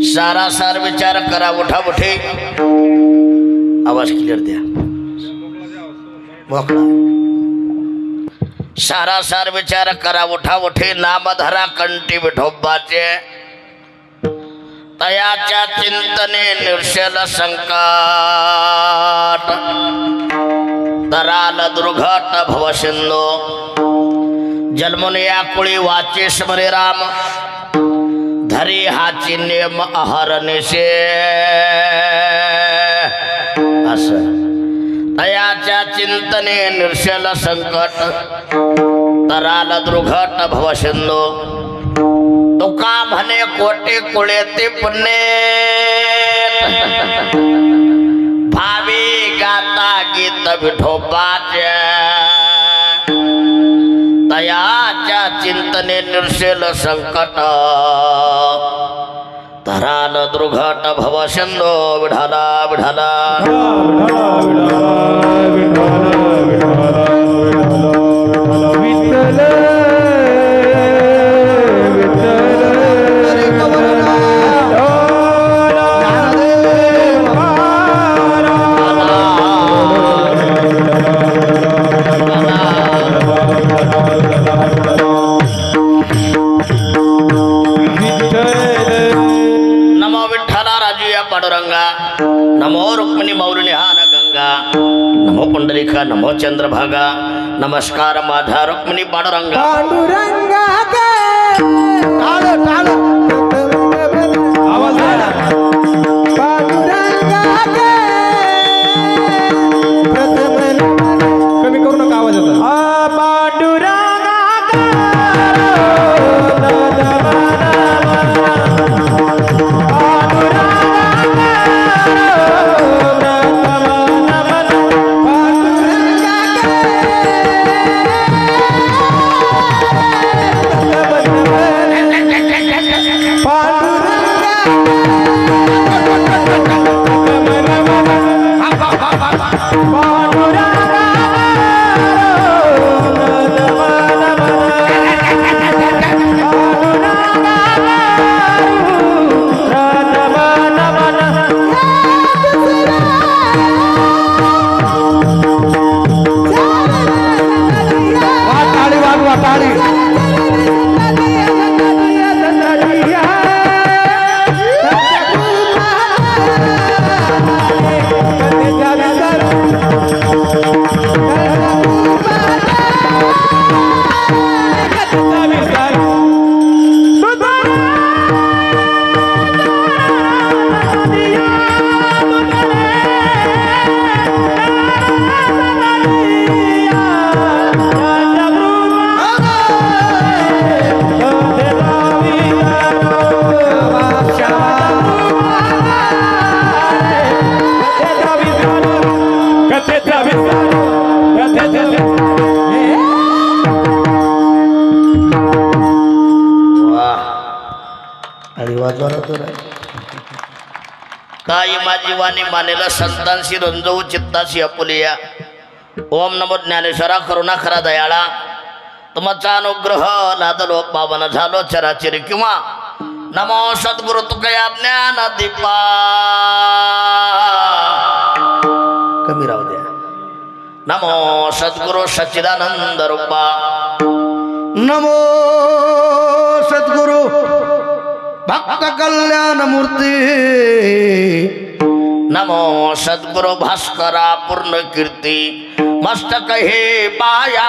सारासार विचार करा उठा उठे आवाज क्लिअर द्या मोकळा सारासार विचार करा उठा उठे नाम धरा कंठी विठोबाचे तयाच्या चिंतने निर्शल संकट तराल दुर्घट भवसिंधू जन्मून या कुळी वाचे स्मरे राम धरी हाची नेम अहरनिशे असं तयाच्या चिंतने निर्शल संकट तराल दुर्घट भवसिंधू तुका म्हणे कोटे कुळे ते पुण्य भावी गाता गीत विठोबाचे तयाच्या चिंतने निर्शल संकट तराल दुर्घट भवसिंधू विढाला विढाला नमो रुक्मिणी मौलिनी हान गंगा नमो पुंडलिका नमो चंद्रभागा नमस्कार माझा रुक्मिणी पांडुरंगा पांडुरंगा आवाज पांडुरंगा कमी करू नका आवाज ताई माझी वाणी मानेला संतांशी रंजवू चित्ताशी अपुलिया ओम नमो ज्ञानेश्वरा करुणा खरा दयाळा तुमचा अनुग्रह लादलो पावन झालो चराचरी किंवा नमो सद्गुरु तुकया ज्ञान दीपा कमी राहू द्या नमो सद्गुरु सच्चिदानंद रूपा नमो सद्गुरु भक्त कल्याण मूर्ती नमो सद्गुरु भास्करा पूर्ण कीर्ती मस्तक हे पाया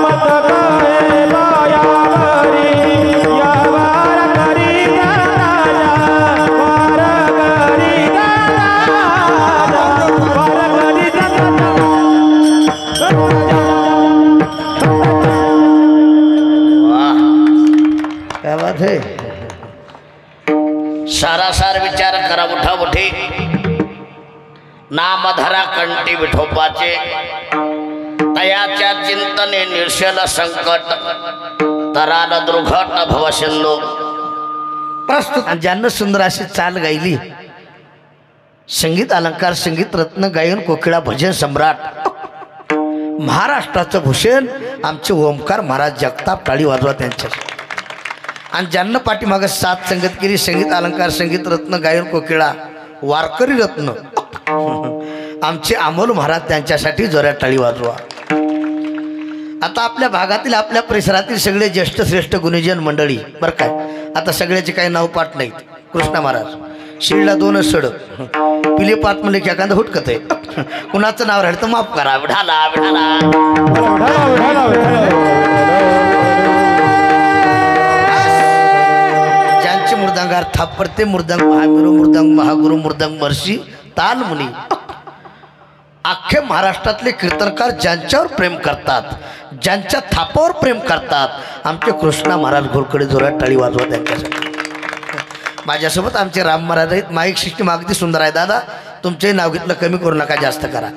मत सारासार विचार करा उठाउठी नामधरा कंठी विठोबाचे तयाच्या चिंतने निर्शल संकट तराल दुर्घट भवसिंधू प्रस्तुत ज्यांना सुंदर अशी चाल गायली संगीत अलंकार संगीत रत्न गायन कोकिळा भजन सम्राट महाराष्ट्राचं भूषण आमचे ओमकार महाराज जगताप टाळी वाजवा त्यांच्या आणि ज्यांना पाठीमागं सात संगत केली संगीत अलंकार संगीत रत्न गायन कोकिळा वारकरी रत्न आमचे अमोल महाराज त्यांच्यासाठी जोरात टाळी वाजवा। आता आपल्या भागातील आपल्या परिसरातील सगळे ज्येष्ठ श्रेष्ठ गुणीजन मंडळी बरं काय आता सगळ्याचे काही नाव पाठ नाहीत। कृष्णा महाराज शिळला दोनच सड पिले पाच म्हणले की एखादं हुटकत आहे कुणाचं नाव राहिलं तर माफ करा विठाला विठाला ज्यांचे मृदंगार थापरते मृदंग महावीर मृदंग महागुरु मृदंग महर्षी ताल मुनी अख्खे महाराष्ट्रातले कीर्तनकार ज्यांच्यावर प्रेम करतात ज्यांच्या थापावर प्रेम करतात आमचे कृष्णा महाराज घोरकडे जोरात टाळी वाजवा त्यांच्यासाठी। माझ्यासोबत आमचे राम महाराज आहेत। माईक सिस्टीम अगदी सुंदर आहे दादा तुमचे नाव घेतलं कमी करू नका जास्त करा।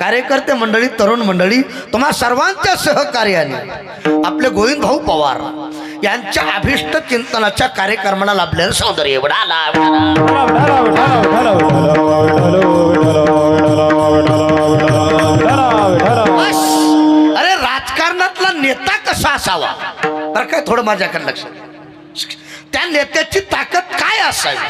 कार्यकर्ते मंडळी तरुण मंडळी तुम्हा सर्वांच्या सहकार्याने आपले गोविंद भाऊ पवार यांच्या अभिष्ट चिंतनाच्या कार्यक्रमाला लाभलेलं सौंदर्य वडाला अरे राजकारणातला नेता कसा असावा तर काय थोडं माझ्याकडे लक्ष त्या नेत्याची ताकद काय असावी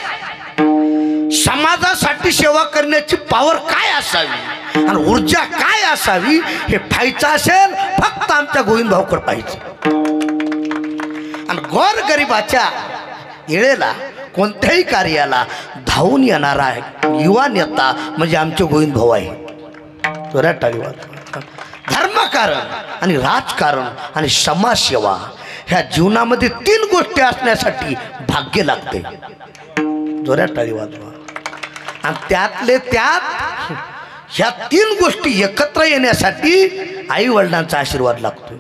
समाजासाठी सेवा करण्याची पॉवर काय असावी आणि ऊर्जा काय असावी हे पाहायचं असेल फक्त आमच्या गोविंद भाऊकडे पाहिजे। आणि गोरगरिबाच्या येळेला कोणत्याही कार्याला धावून येणारा युवा नेता म्हणजे आमचे गोविंद भाऊ आहे। जोरात टाळी वाजवा। धर्मकारण आणि राजकारण आणि समाजसेवा ह्या जीवनामध्ये तीन गोष्टी असण्यासाठी भाग्य लागते। जोरात टाळी वाजवा। आणि त्यातले त्यात ह्या तीन गोष्टी एकत्र येण्यासाठी आई वडिलांचा आशीर्वाद लागतो।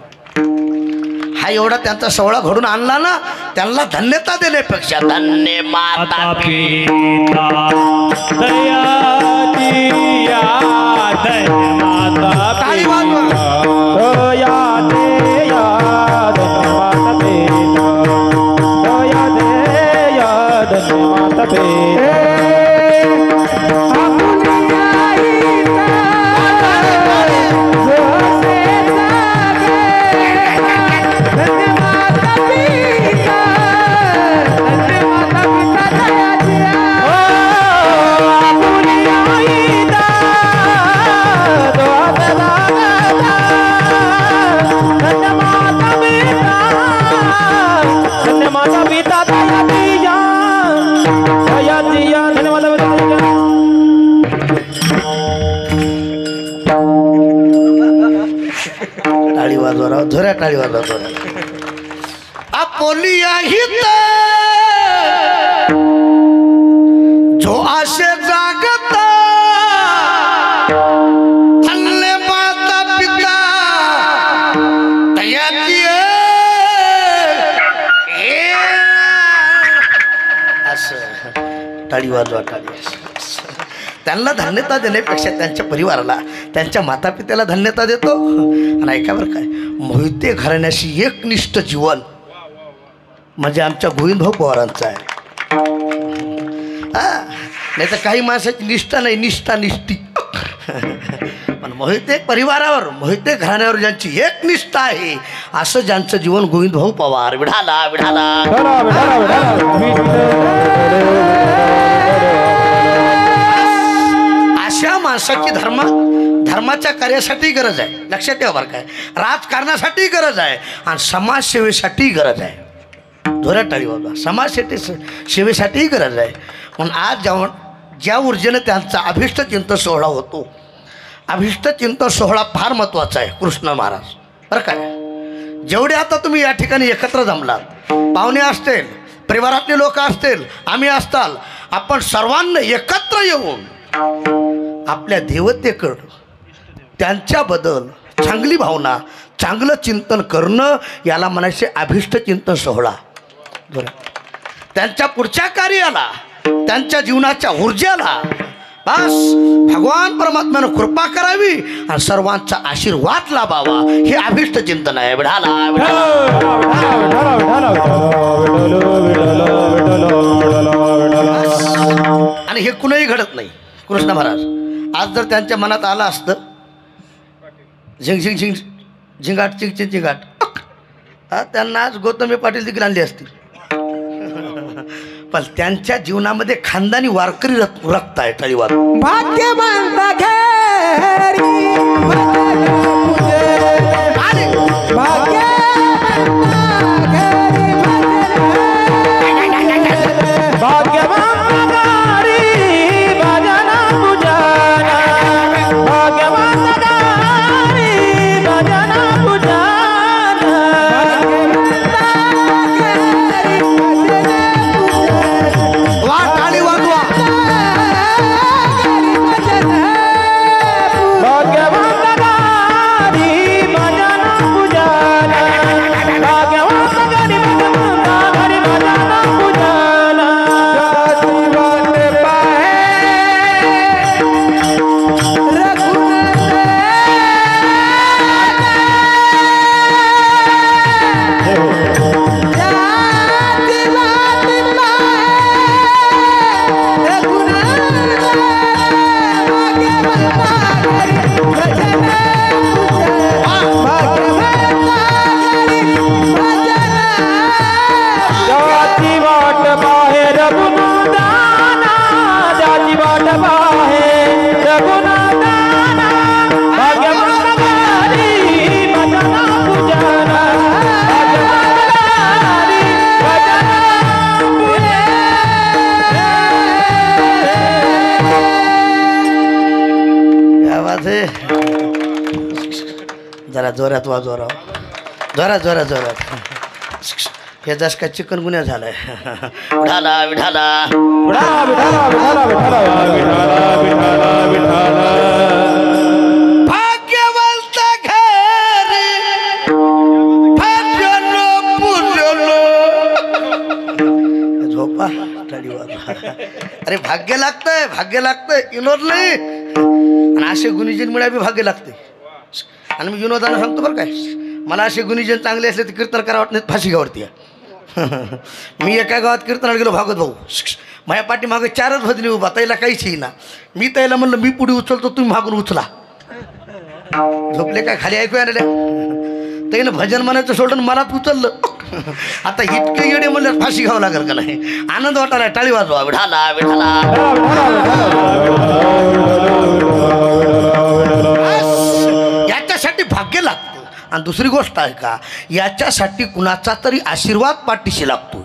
हा एवढा त्यांचा सोहळा घडून आणला ना त्यांना धन्यता देण्यापेक्षा धन्य माता पिता टाळी वाजवा झोऱ्या टाळी वाजवा झोऱ्या आपोलिया हित जो आशे जागता धन्य माता पिता तयाची असं टाळी वाजवा टाळी त्यांना धन्यता देण्यापेक्षा त्यांच्या परिवाराला त्यांच्या माता पित्याला धन्यता देतो। आणि ऐका बरं काय मोहिते घराण्याशी एकनिष्ठ जीवन म्हणजे आमच्या गोविंद भाऊ पवारांचं आहे। नाही तर काही माणसाची निष्ठा नाही निष्ठा निष्ठी पण मोहिते परिवारावर मोहिते घराण्यावर ज्यांची एकनिष्ठा आहे असं ज्यांचं जीवन गोविंद भाऊ पवार विढाला विढाला अशा माणसाची धर्माच्या कार्यासाठी गरज आहे। लक्षात ठेवा बरं काय राजकारणासाठी गरज आहे आणि समाजसेवेसाठी गरज आहे। जोरात टाळी वाजवा। सेवेसाठीही गरज आहे। म्हणून आज ज्या ऊर्जेने त्यांचा अभिष्ट चिंतन सोहळा होतो अभिष्ट चिंतन सोहळा फार महत्त्वाचा आहे। कृष्ण महाराज बरं काय जेवढे आता तुम्ही या ठिकाणी एकत्र जमलात पाहुणे असतील परिवारातले लोक असतील आम्ही असताल आपण सर्वांना एकत्र येऊन आपल्या देवतेकडं त्यांच्याबद्दल चांगली भावना चांगलं चिंतन करणं याला म्हणायचे अभिष्ट चिंतन सोहळा। त्यांच्या पुढच्या कार्याला, त्यांच्या जीवनाच्या ऊर्जेला बस भगवान परमात्म्यानं कृपा करावी आणि सर्वांचा आशीर्वाद लाभावा, हे अभिष्ट चिंतन आहे. विढाला आणि हे कुणीही घडत नाही. कृष्ण महाराज आज जर त्यांच्या मनात आलं असतं झिंग झिंग झिंग झिंगाट चिंग चिंग झिंगाट, त्यांना आज गौतमी पाटील देखील आणली असती. पण त्यांच्या जीवनामध्ये खानदानी वारकरी रक्त आहे. टाळीवार भाग्यवंत घेरी जरा जोरात वाजवा, जोरात जोरात जोरात. हे जस काय चिकन गुन्हा झालाय. विठाला विठाला भाग्यवंत घरी भजलो पूजलो. झोपा टाळीवार. अरे भाग्य लागतंय, भाग्य लागतंय, विनोद नाही. आणि असे गुणीजन मिळावे भाग्य लागते. आणि मी विनोदानं सांगतो बरं काय, मला असे गुणीजन चांगले असले तर कीर्तन करा वाटत नाही, फाशी गावरती. मी एका गावात कीर्तनाला गेलो, भागवत भाऊ माझ्या पाठीमागे 4च भजनी उभा, त्याला काहीच ना. मी त्याला म्हणलं मी पुढे उचलतो, तुम्ही मागून उचला. झोपले काय खाली ऐकू आलेल्या. त्यानं भजन म्हणायचं सोडून मलाच उचललं. आता इतके येडे म्हणलं फाशी घ्यावं लागेल का नाही. आनंद वाटायला. टाळी वाजवा. विठाला विठाला याच्यासाठी भाग्य लागतं. आणि दुसरी गोष्ट आहे का, याच्यासाठी कुणाचा तरी आशीर्वाद पाठीशी लागतो.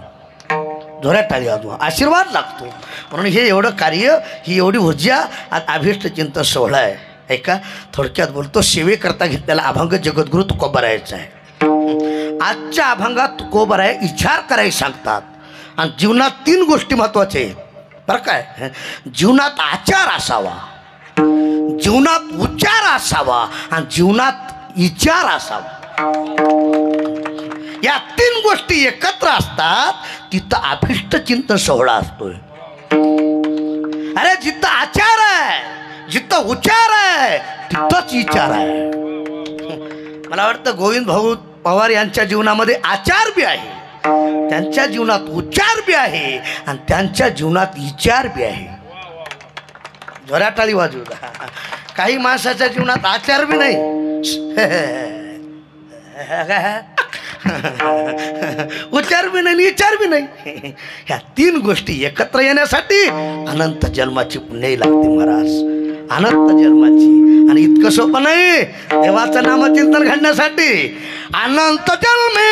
जोरात टाळी वाजवा. आशीर्वाद लागतो. म्हणून हे एवढं कार्य, ही एवढी ऊर्जा आज अभिष्ट चिंतन सोहळा आहे. ऐका थोडक्यात बोलतो. सेवेकरता घेतलेला अभंग जगद्गुरु तुकोबारायचा आहे. आजच्या अभंगात तुकोबाराय विचार करायला सांगतात. आणि जीवनात 3 गोष्टी महत्त्वाच्या आहेत बरं काय. जीवनात आचार असावा, जीवनात उच्चार असावा आणि जीवनात विचार असावा. या 3 गोष्टी एकत्र असतात तिथं अभिष्ट चिंतन सोहळा असतोय. अरे जिथं आचार आहे, जिथं उच्चार आहे तिथंच विचार आहे. मला वाटतं गोविंद भाऊ पवार यांच्या जीवनामध्ये आचार बी आहे, त्यांच्या जीवनात उच्चार बी आहे आणि त्यांच्या जीवनात विचार बी आहे. जोरात टाळी वाजवू. काही माणसाच्या जीवनात आचार बी नाही, उच्चार बी नाही, विचार बी नाही. ह्या 3 गोष्टी एकत्र येण्यासाठी अनंत जन्माची पुण्य लागते महाराज, अनंत जन्माची. आणि इतकं सोपं नाही देवाचं नामचिंतन घडण्यासाठी. अनंत जन्मे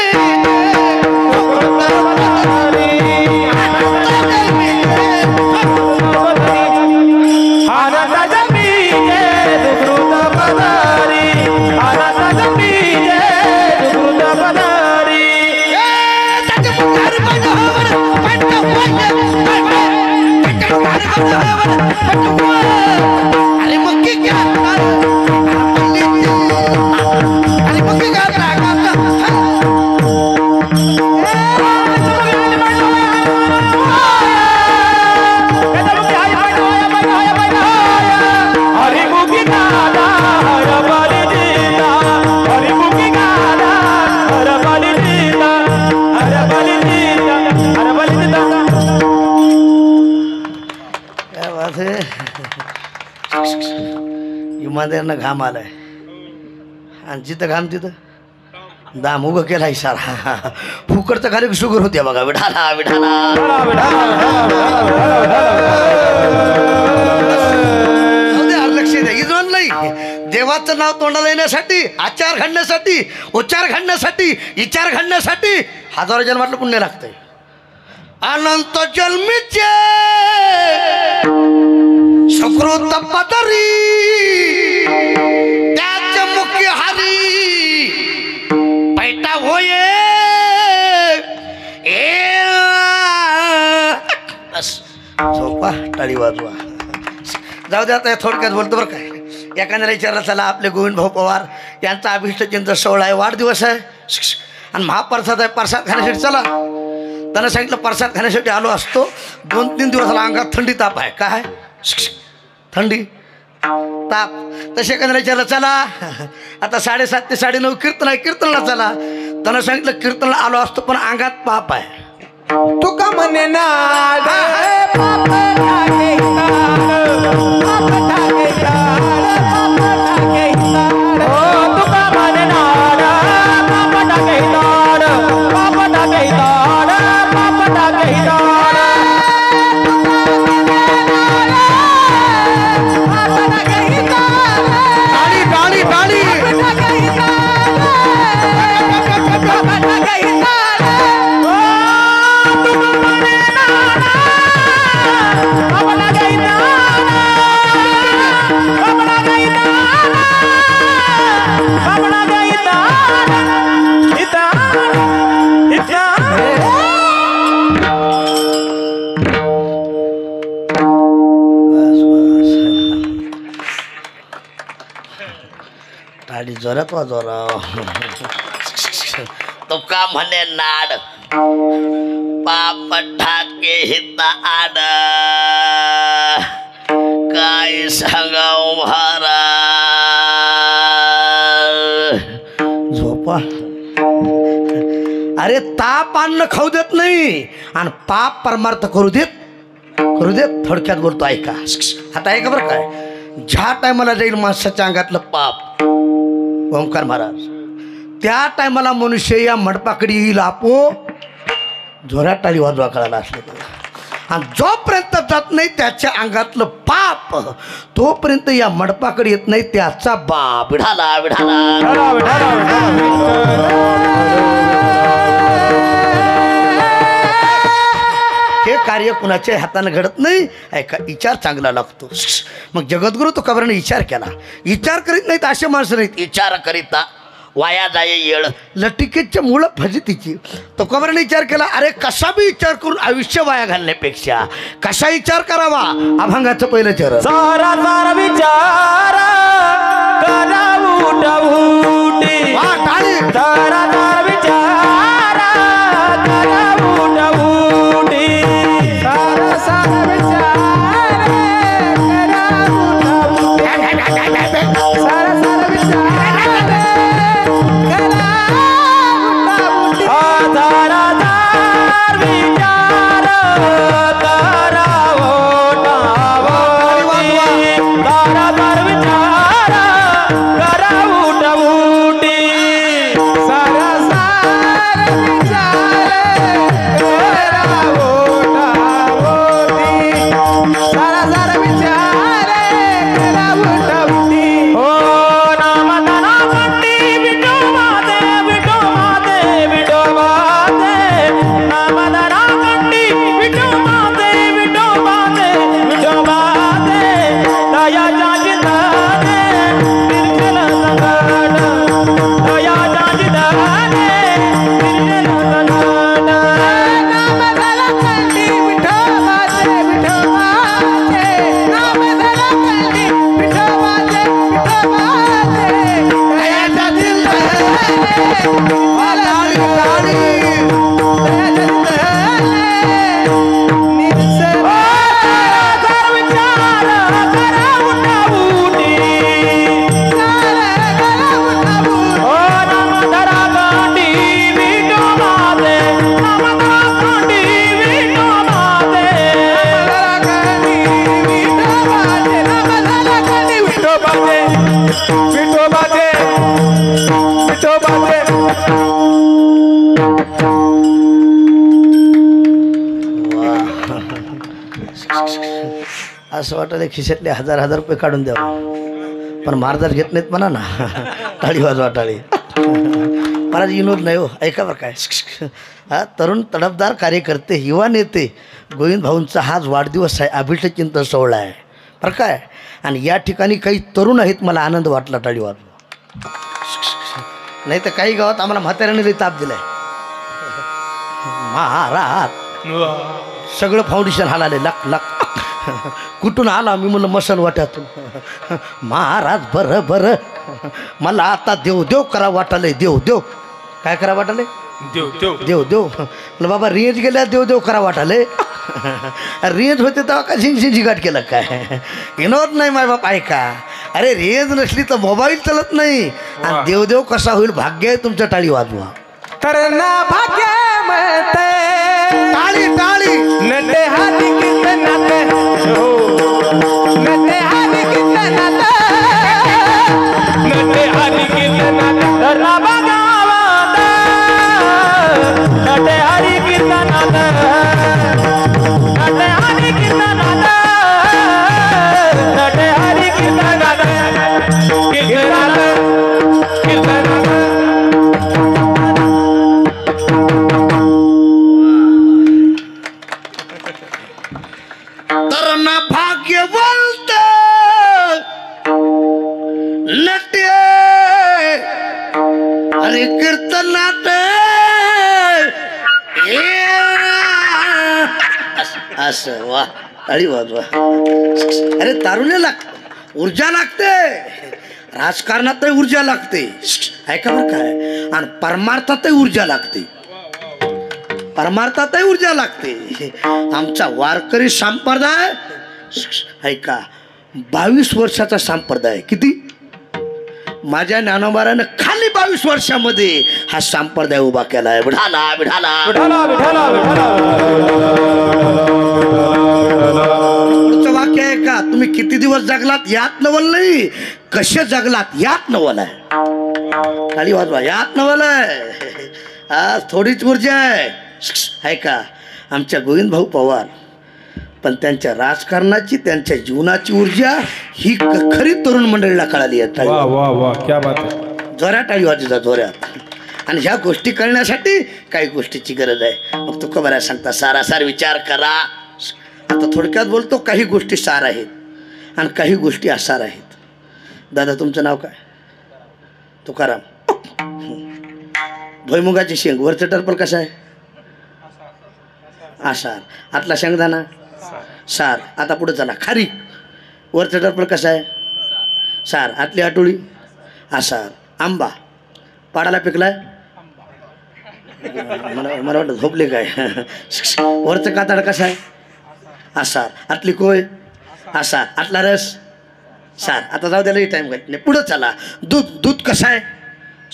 अरे मक्की क्या अरे मक्की क्या मांद्यांना घाम आलाय आणि जिथं घाम तिथं दाम उगं केलाय सारा फुकटचं खाली शुगर होते बघा विठाला विठाला लक्ष द्या इजवण नाही देवाचं नाव तोंडाला येण्यासाठी आचार घडण्यासाठी उच्चार घडण्यासाठी विचार घडण्यासाठी हजारो जन्मातलं पुण्य लागतंय अनंत जन्मीचे सुकृत पदरी त्याच मुख्य हरी पैटा होये झोपा टाळी वाजवा जाऊ द्या आता थोडक्यात बोलतो बरं काय एखाद्याला विचारलं चला आपले गोविंद भाऊ पवार यांचा अभिष्टचिंत 16 आहे वाढदिवस आहे आणि महाप्रसाद आहे प्रसाद खाण्यासाठी चला त्यानं सांगितलं प्रसाद खाण्यासाठी आलो असतो 2-3 दिवसाला अंगात थंडी ताप आहे काय थंडी ताप तसे एखाद्याला विचारलं चला आता 7:30 ते 9:30 कीर्तन आहे कीर्तनला चला त्यानं सांगितलं कीर्तनला आलो असतो पण अंगात पाप आहे तुका म्हणे नाड पाप ठाके तुका म्हणे नाड पाप ठाके पाप ठाके पाप ठाके गाडी गाडी टाळी जोरात वाजवा तुका म्हणे नाड पाप ठाके हिता आड काय सांगाव महाराज झोपा अरे ताप अन्न खाऊ देत नाही आणि पाप परमार्थ करू देत थोडक्यात बोलतो ऐका आता ऐका बरं काय ज्या टायमाला जाईल माणसाच्या अंगातलं पाप ओंकार महाराज त्या टायमाला मनुष्य या मंडपाकडे येईल आपो जोरात टाळी वाजवा कळायला असलं आणि जोपर्यंत जात नाही त्याच्या अंगातलं पाप तोपर्यंत या मंडपाकडे येत नाही त्याचा बाप विढाला विढाला हे कार्य कुणाच्या हाताने घडत नाही ऐका विचार चांगला लागतो मग जगद्गुरु तुकारामाने विचार केला विचार करीत नाहीत असे माणसं नाहीत विचार करिता वाया जाय येळ लटिकेच्या मुळं फजितीची तुकारामाने विचार केला अरे कसा बी विचार करून आयुष्य वाया घालण्यापेक्षा कसा विचार करावा अभंगाचं पहिलं चरण सारा सारा विचार करा उठे वा टाळी सारा सारा विचार करा उठे सारा सारा विचार करा सारा सारा विचार सारा असं वाटलं खिशातले हजार रुपये काढून द्यावं, पण महाराज घेत नाहीत म्हणा ना. टाळी वाजवा टाळी. महाराज विनोद नाही हो, ऐका बरं काय. हा तरुण तडफदार कार्यकर्ते, युवा नेते गोविंद भाऊंचा हाच वाढदिवस आहे, अभिषेक चिंतन सोहळा आहे बरं काय. आणि या ठिकाणी काही तरुण आहेत, मला आनंद वाटला टाळी वाजवा. नाही तर काही गावात आम्हाला म्हाताऱ्याने लई ताप दिलाय. महाराज सगळं फाउंडेशन हालाले लक लक. कुठून आला मी म्हणलं मसन वाट्यातून. महाराज बरं बरं मला आता देव देव करा वाटाले. देव देव काय करा वाटाले? देव देव देव देव. म्हणलं बाबा रेंज गेल्या देव देव करा वाटाले. रेंज होते तेव्हा का झिंग गाठ केलं काय? विनोद नाही माय बाप ऐका. अरे रेंज नसली तर मोबाईल चालत नाही. आणि देवदेव कसा होईल भाग्य आहे तुमच्या. टाळी वाजवा. करना भाग्य म्हणते टाळी टाळी. नटे हाती कीर्तनात नटे हाती कीर्तनात नटे हाती कीर्तनात करना भागावात नटे हरी कीर्तनात नटे हरी कीर्तनात नटे हरी कीर्तनात कीर्तनात कीर्तनात. तरुण भाग्यवंत नट्य अरे कीर्तनात असं वा. टाळी वाजवा. अरे तारुण्य लागतं, ऊर्जा लागते. राजकारणातही ऊर्जा लागते ऐका बरं काय. आणि परमार्थातही ऊर्जा लागते. परमार्थातही ऊर्जा लागते. आमचा वारकरी संप्रदाय ऐका 22 वर्षाचा संप्रदाय. किती? माझ्या ज्ञानोबारानं खाली 22 वर्षामध्ये हा संप्रदाय उभा केला आहे. विठाला विठाला विठाला विठाला विठाला. पुढचं वाक्य आहे का? तुम्ही किती दिवस जगलात यात नवल नाही, कसे जगलात यात नवल आहे. खाली वाजवा. यात नवल आहे. आज थोडीच ऊर्जा आहे का. आमच्या गोविंद भाऊ पवार पण त्यांच्या राजकारणाची त्यांच्या जीवनाची ऊर्जा ही खरी तरुण मंडळीला कळाली आहे. वाह वाह वाह क्या बात आहे. जोऱ्यात टाळी वाजवता जोऱ्यात. आणि ह्या गोष्टी करण्यासाठी काही गोष्टीची गरज आहे. मग तुका बऱ्या सांगता सारासार विचार करा. आता थोडक्यात बोलतो, काही गोष्टी सार आहेत आणि काही गोष्टी असार आहेत. दादा तुमचं नाव काय? तुकाराम. भुईमुगाची शेंग वरचं टर्पल कसं आहे? आसार. आतला शेंगदाणा सार. आता पुढे चला. खारी वरचं टर्पल कसं आहे? सार. आतली आटोळी आसार. आंबा पाडाला पिकलाय. मला वाटतं झोपले काय. वरचं कातड कसं आहे? आसार. आतली कोय आसार. आतला रस सार. आता जाऊ द्याला टाईम घात नाही. पुढं चला. दूध दूध कसं आहे?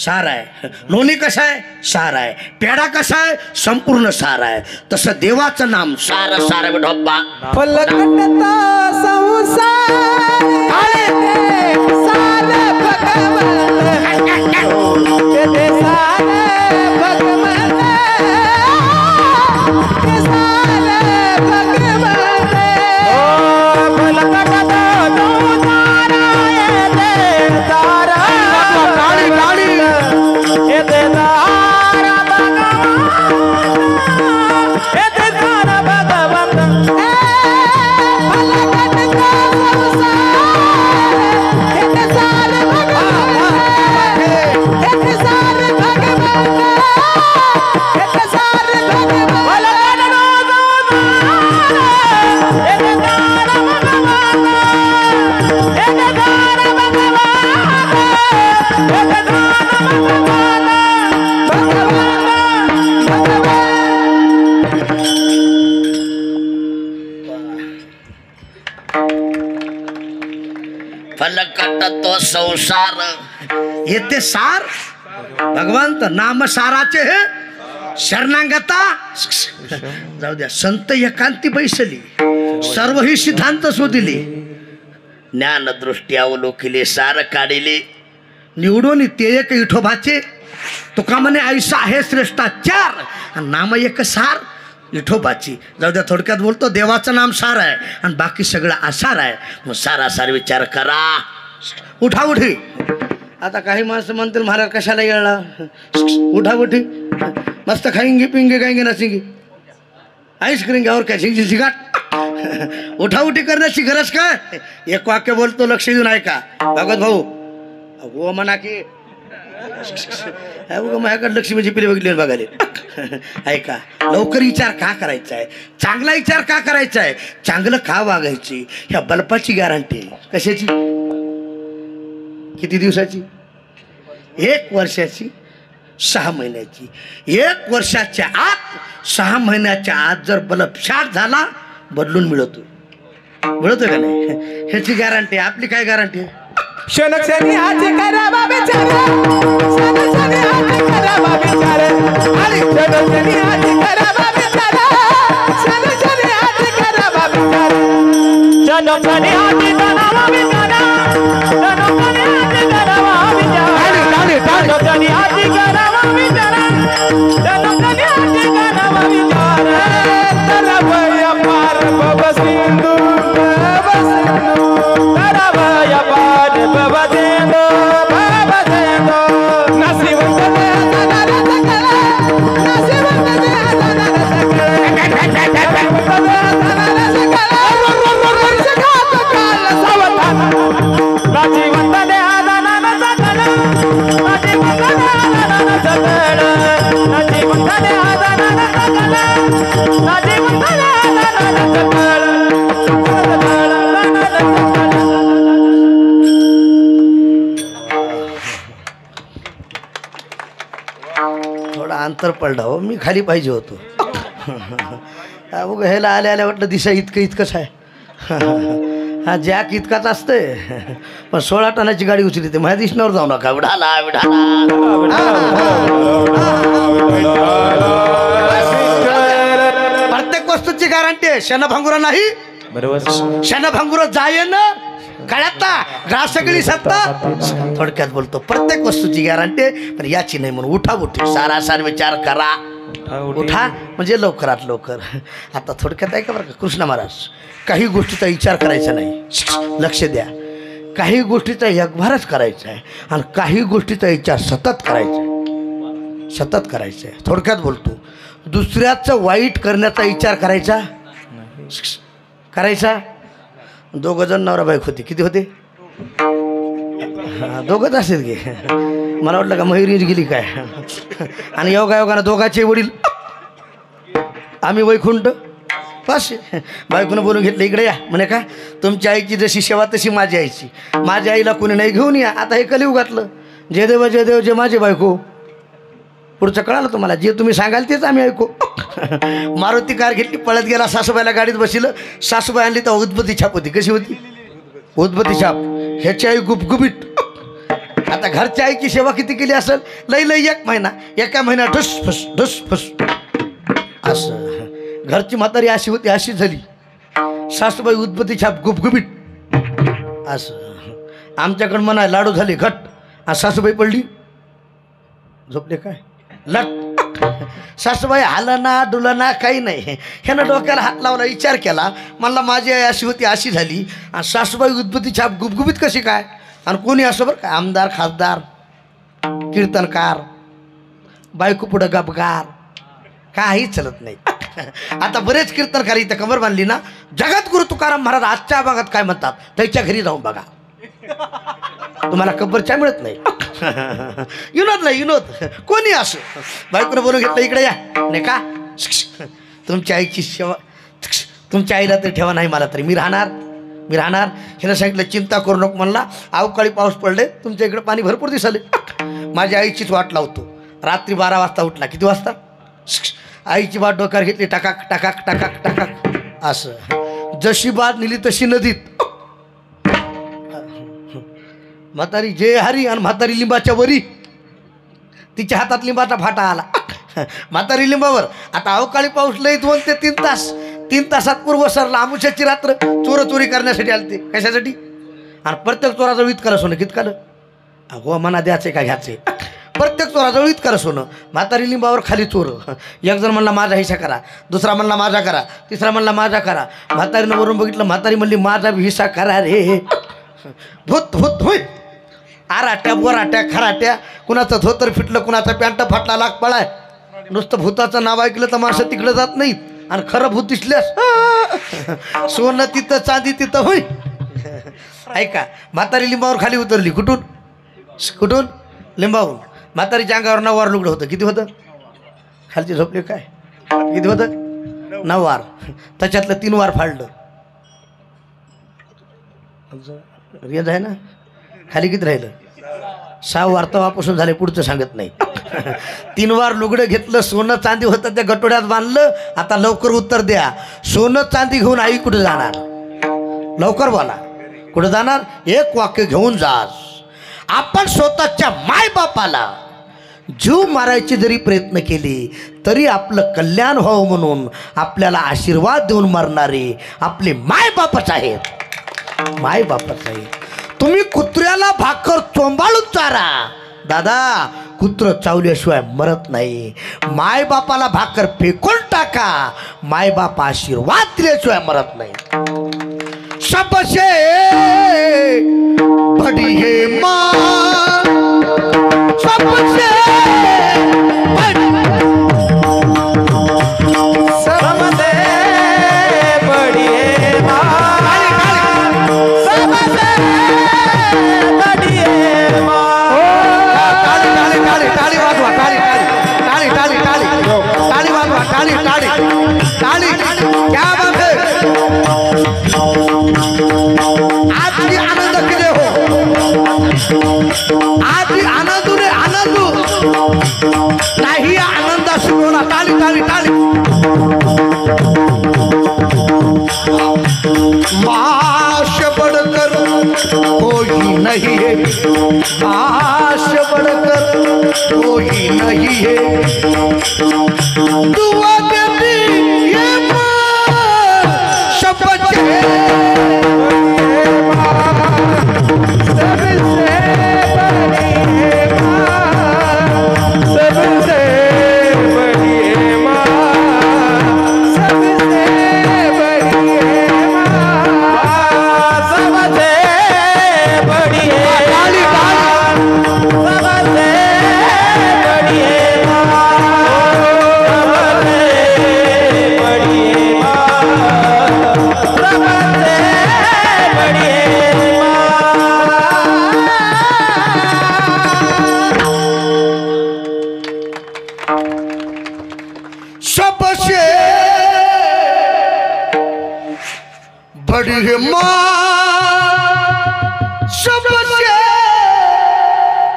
सार आहे. लोणी कसं आहे? सार आहे. पेढा कसा आहे? संपूर्ण सार आहे. तसं देवाचं नाम सार सार विठोबा. पलकटता संसार सार भगवंत ते सार भगवंत ते सार भगवंत. ओ पलकटता संसार ये तारा काळी काळी ये तारा भगवंत ये तारा भगवंत. फलकट तो संसार येते सार भगवंत नाम साराचे हे शरणांगता. जाऊ द्या. संत एकांती बैसली सर्व ही सिद्धांत शोधिले. ज्ञानदृष्टी अवलोकिले सार काढिले. निवडून ते एक विठोबाचे तुका म्हणे ऐसा आहे श्रेष्ठाचार. नाम एक सार विठोबाची. जाऊ द्या, थोडक्यात बोलतो, देवाचं नाम सार आहे आणि बाकी सगळं आसार आहे. मग सारासार विचार करा. उठा उठी. आता काही माणसं म्हणतील महाराज कशाला येळला. उठा उठी. मस्त खाएंगे पिंगे गाएंगे नसेंगे आईस करेंगे और क्या झिंग झिंगाट. उठा उठी करण्याची गरज काय. एक वाक्य बोलतो, लक्ष देऊन ऐका. भगत भाऊ हो म्हणा की माझ्याकडे लक्ष्मीची पिली बघितली बघायला. ऐका, लवकर विचार का करायचा आहे, चांगला विचार का करायचा आहे, चांगलं का वागायची. ह्या बल्पाची गॅरंटी. कशाची. किती दिवसाची. 1 वर्षाची, 6 महिन्याची. 1 वर्षाच्या आत, 6 महिन्याच्या आत जर बल्ब शार्ट झाला बदलून मिळतोय का नाही, ह्याची गॅरंटी. आपली काय गॅरंटी आहे. क्षणक्षणी हाती करावा विचार, क्षणक्षणी हाती करावा विचार, आणि क्षणक्षणी हाती करावा विचार, क्षणक्षणी हाती करावा विचार, क्षणक्षणी हाती करावा विचार, क्षणक्षणी हाती करावा विचार, क्षणक्षणी हाती करावा विचार, क्षणक्षणी हाती करावा विचार. तरवया पार भव सिंधू, भव सिंधू, तरवया पार भव सिंधू, भव सिंधू. नशिवंत देहाचा सकला, नशिवंत देहाचा सकला, नशिवंत देहाचा सकला, वर्षघात काल सावधान. नशिवंत देहाचा सकला, नशिवंत देहाचा सकला, नशिवंत देहाचा सकला, नशिवंत देहाचा सकला. थोडा अंतर पडला हो, मी खाली पाहिजे होतो. बघ ह्याला आल्या वाटलं दिशा इतकंच आहे. हा जॅक इतकाच असते, पण 16 टनाची गाडी उचली ते माझ्या दिसण्यावर जाऊ नका. विढाला विढाला. प्रत्येक वस्तूची गॅरंटी आहे. क्षणभंगुर नाही. बरोबर. क्षणभंगुर जायन कळता ग्रास सगळी सत्ता. थोडक्यात बोलतो, प्रत्येक वस्तूची गॅरंटी आहे, पण याची नाही. म्हणून उठा उठी, सारासार विचार करा. उठा म्हणजे लवकरात लवकर. आता थोडक्यात ऐका बरं का, कृष्ण महाराज काही गोष्टीचा विचार करायचा नाही. लक्ष द्या. काही गोष्टीचा यगभारच करायचा आहे आणि काही गोष्टीचा विचार सतत करायचा आहे. सतत करायचं आहे. थोडक्यात बोलतो, दुसऱ्याचं वाईट करण्याचा विचार करायचा. दोघं जण नवरा बाईक होते. किती होते. दोघंच असेल की. मला वाटलं का मयुरीच गेली काय. आणि योगायोगानं दोघाचे वडील आम्ही वैकुंठ बस. बायकोनं बोलून घेतलं, इकडे या म्हणे. का तुमच्या आईची जशी सेवा तशी माझी आईची. माझ्या आईला कोणी नाही घेऊन या. आता हे कलियुगातलं जय देव जय देव जे माझे बायको. पुढचं कळालं तुम्हाला. जे तुम्ही सांगाल तेच आम्ही ऐकू. मारुती कार घेतली, पळत गेला, सासूबाईला गाडीत बसलं. सासूबाई आणली तर उद्बत्ती छाप होती. कशी होती. उद्बत्ती छाप. ह्याची आई गुपगुबीत. आता घरच्या आईची सेवा किती केली असेल. लई 1 महिना. एका महिन्यात ढुस फुस ढुस फुस असं. घरची म्हातारी अशी होती, अशी झाली. सासूबाई उद्बत्ती छाप गुपगुबीत असं. आमच्याकडं म्हणा लाडू झाले घट, आणि सासूबाई पडली झोपले काय लट. सासूबाई हालना डुलना काही नाही. ह्यानं डोक्याला हात लावला, विचार केला, म्हणला माझी आई अशी होती, अशी झाली. आणि सासूबाई उद्बत्ती छाप गुबगुबीत कशी काय. आणि कोणी असं बरं का, आमदार खासदार कीर्तनकार बायको पुढं गपगार काही चलत नाही. आता बरेच कीर्तनकार इथं कमर बांधली ना. जगद्गुरु तुकाराम महाराज आजच्या भागात काय म्हणतात, त्याच्या घरी जाऊन बघा. तुम्हाला कब्बरच्या मिळत नाही. विनोद नाही, विनोद कोणी असो. बायकोनं बोलून घेतलं, इकडे या. नाही का तुमच्या आईची सेवा, तुमच्या आईला तरी ठेवा, नाही मला तरी मी राहणार. हिनं सांगितलं चिंता करू नको. म्हणला अवकाळी पाऊस पडले, तुमच्या इकडे पाणी भरपूर दिसले. माझ्या आईचीच वाट लावतो. रात्री 12 वाजता उठला. किती वाजता. आईची वाट डोक्यावर घेतली, टकाक टकाक टकाक टकाक असं. जशी बात नेली तशी नदीत. म्हातारी जय हरी आणि म्हातारी लिंबाच्या वरी. तिच्या हातात लिंबाचा फाटा आला. म्हातारी लिंबावर. आता अवकाळी पाऊस लई 2 ते 3 तास. 3 तासात पूर्व सरला. आमुष्याची रात्र. चोरी करण्यासाठी आले ते. कशासाठी. आणि प्रत्येक चोराचं वित करा सोनं कितकालं. अगो मना द्यायचे का घ्यायचे. प्रत्येक चोराजवळ इतकं सोनं. म्हातारी लिंबावर खाली चोर. एक जण म्हणला माझा हिस्सा करा, दुसरा म्हणला माझा करा, तिसरा म्हणला माझा करा. म्हातारीनं वरून बघितलं, म्हातारी म्हणली माझा हिस्सा करा रे. भूत भूत होय. आराट्या बोराट्या खराट्या, कुणाचं धोतर फिटलं, कुणाचा पॅन्ट फाटला, लाग पळाय. नुसतं भूताचं नाव ऐकलं तर माणसं तिकडे जात नाहीत. आणि खरं भूत दिसल्यास सोनं तिथं चांदी तिथं होय. ऐका, म्हातारी लिंबावर खाली उतरली. कुठून कुठून? लिंबावरून. म्हातारीच्या अंगावर 9 वार लुगडं होतं. किती होतं? खालची झोपली काय? किती होतं? 9 वार. त्याच्यातलं 3 वार फाडलं. रेंज आहे ना? खाली किती राहिलं? 6 वार तेव्हापासून झाले, पुढचं सांगत नाही. 3 वार लुगडं घेतलं, सोनं चांदी होतं त्या गटोड्यात बांधलं. आता लवकर उत्तर द्या, सोनं चांदी घेऊन आई कुठं जाणार? लवकर बोला, कुठं जाणार? एक वाक्य घेऊन जा. आपण स्वतःच्या मायबापाला जीव मारायचे जरी प्रयत्न केले तरी आपलं कल्याण व्हावं म्हणून आपल्याला आशीर्वाद देऊन मारणारे आपले मायबापच आहेत. मायबापच आहेत. तुम्ही कुत्र्याला भाकर चोंबाळून चारा दादा, कुत्र चावल्याशिवाय मरत नाही. मायबापाला भाकर फेकून टाका, मायबाप आशीर्वाद दिल्याशिवाय मरत नाही. सबसे बड़ी है माँ, सबसे बड़ी, सबसे बड़ी है माँ, सबसे बड़ी है माँ. टाळी टाळी टाळी टाळी वाजवा, टाळी टाळी टाळी टाळी टाळी टाळी वाजवा, टाळी टाळी टाळी. क्या बात है. आज भी आनंद केले हो, आज भी आनंदूने आनंदू नाही. आनंद सुरू. टाळी टाळी टाळी. माँ से बढ़कर कोई नहीं है, माँ से बढ़कर कोई नहीं है. दुआ देती ये माँ सबसे बड़ी है माँ, सबसे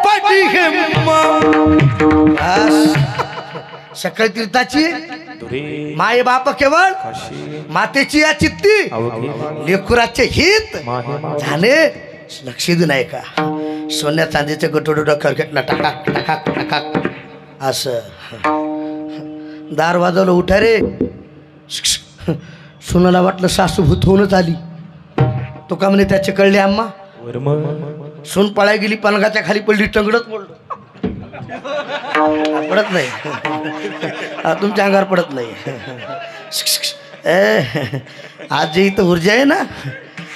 बड़ी है माँ. सकळ तीर्थाची माय बाप केवळ मातेची या चित्ती, लेकुराचे हित झाले. लक्ष देऊ नाही का? सोन्या चांदीचे गटोडोडा खरखेटला टाकाक टाकाक टाकाक असं. दार वाजवलं, उठा रे. सुनाला वाटलं सासू भूत होऊनच आली. तो का म्हणे त्याचे कळले आम्हा. सून पळाय गेली, पलंगाच्या खाली पडली, टंगडत मोडलं. पडत नाही, तुमच्या अंगावर पडत नाही. आज जे इथं ऊर्जा आहे ना,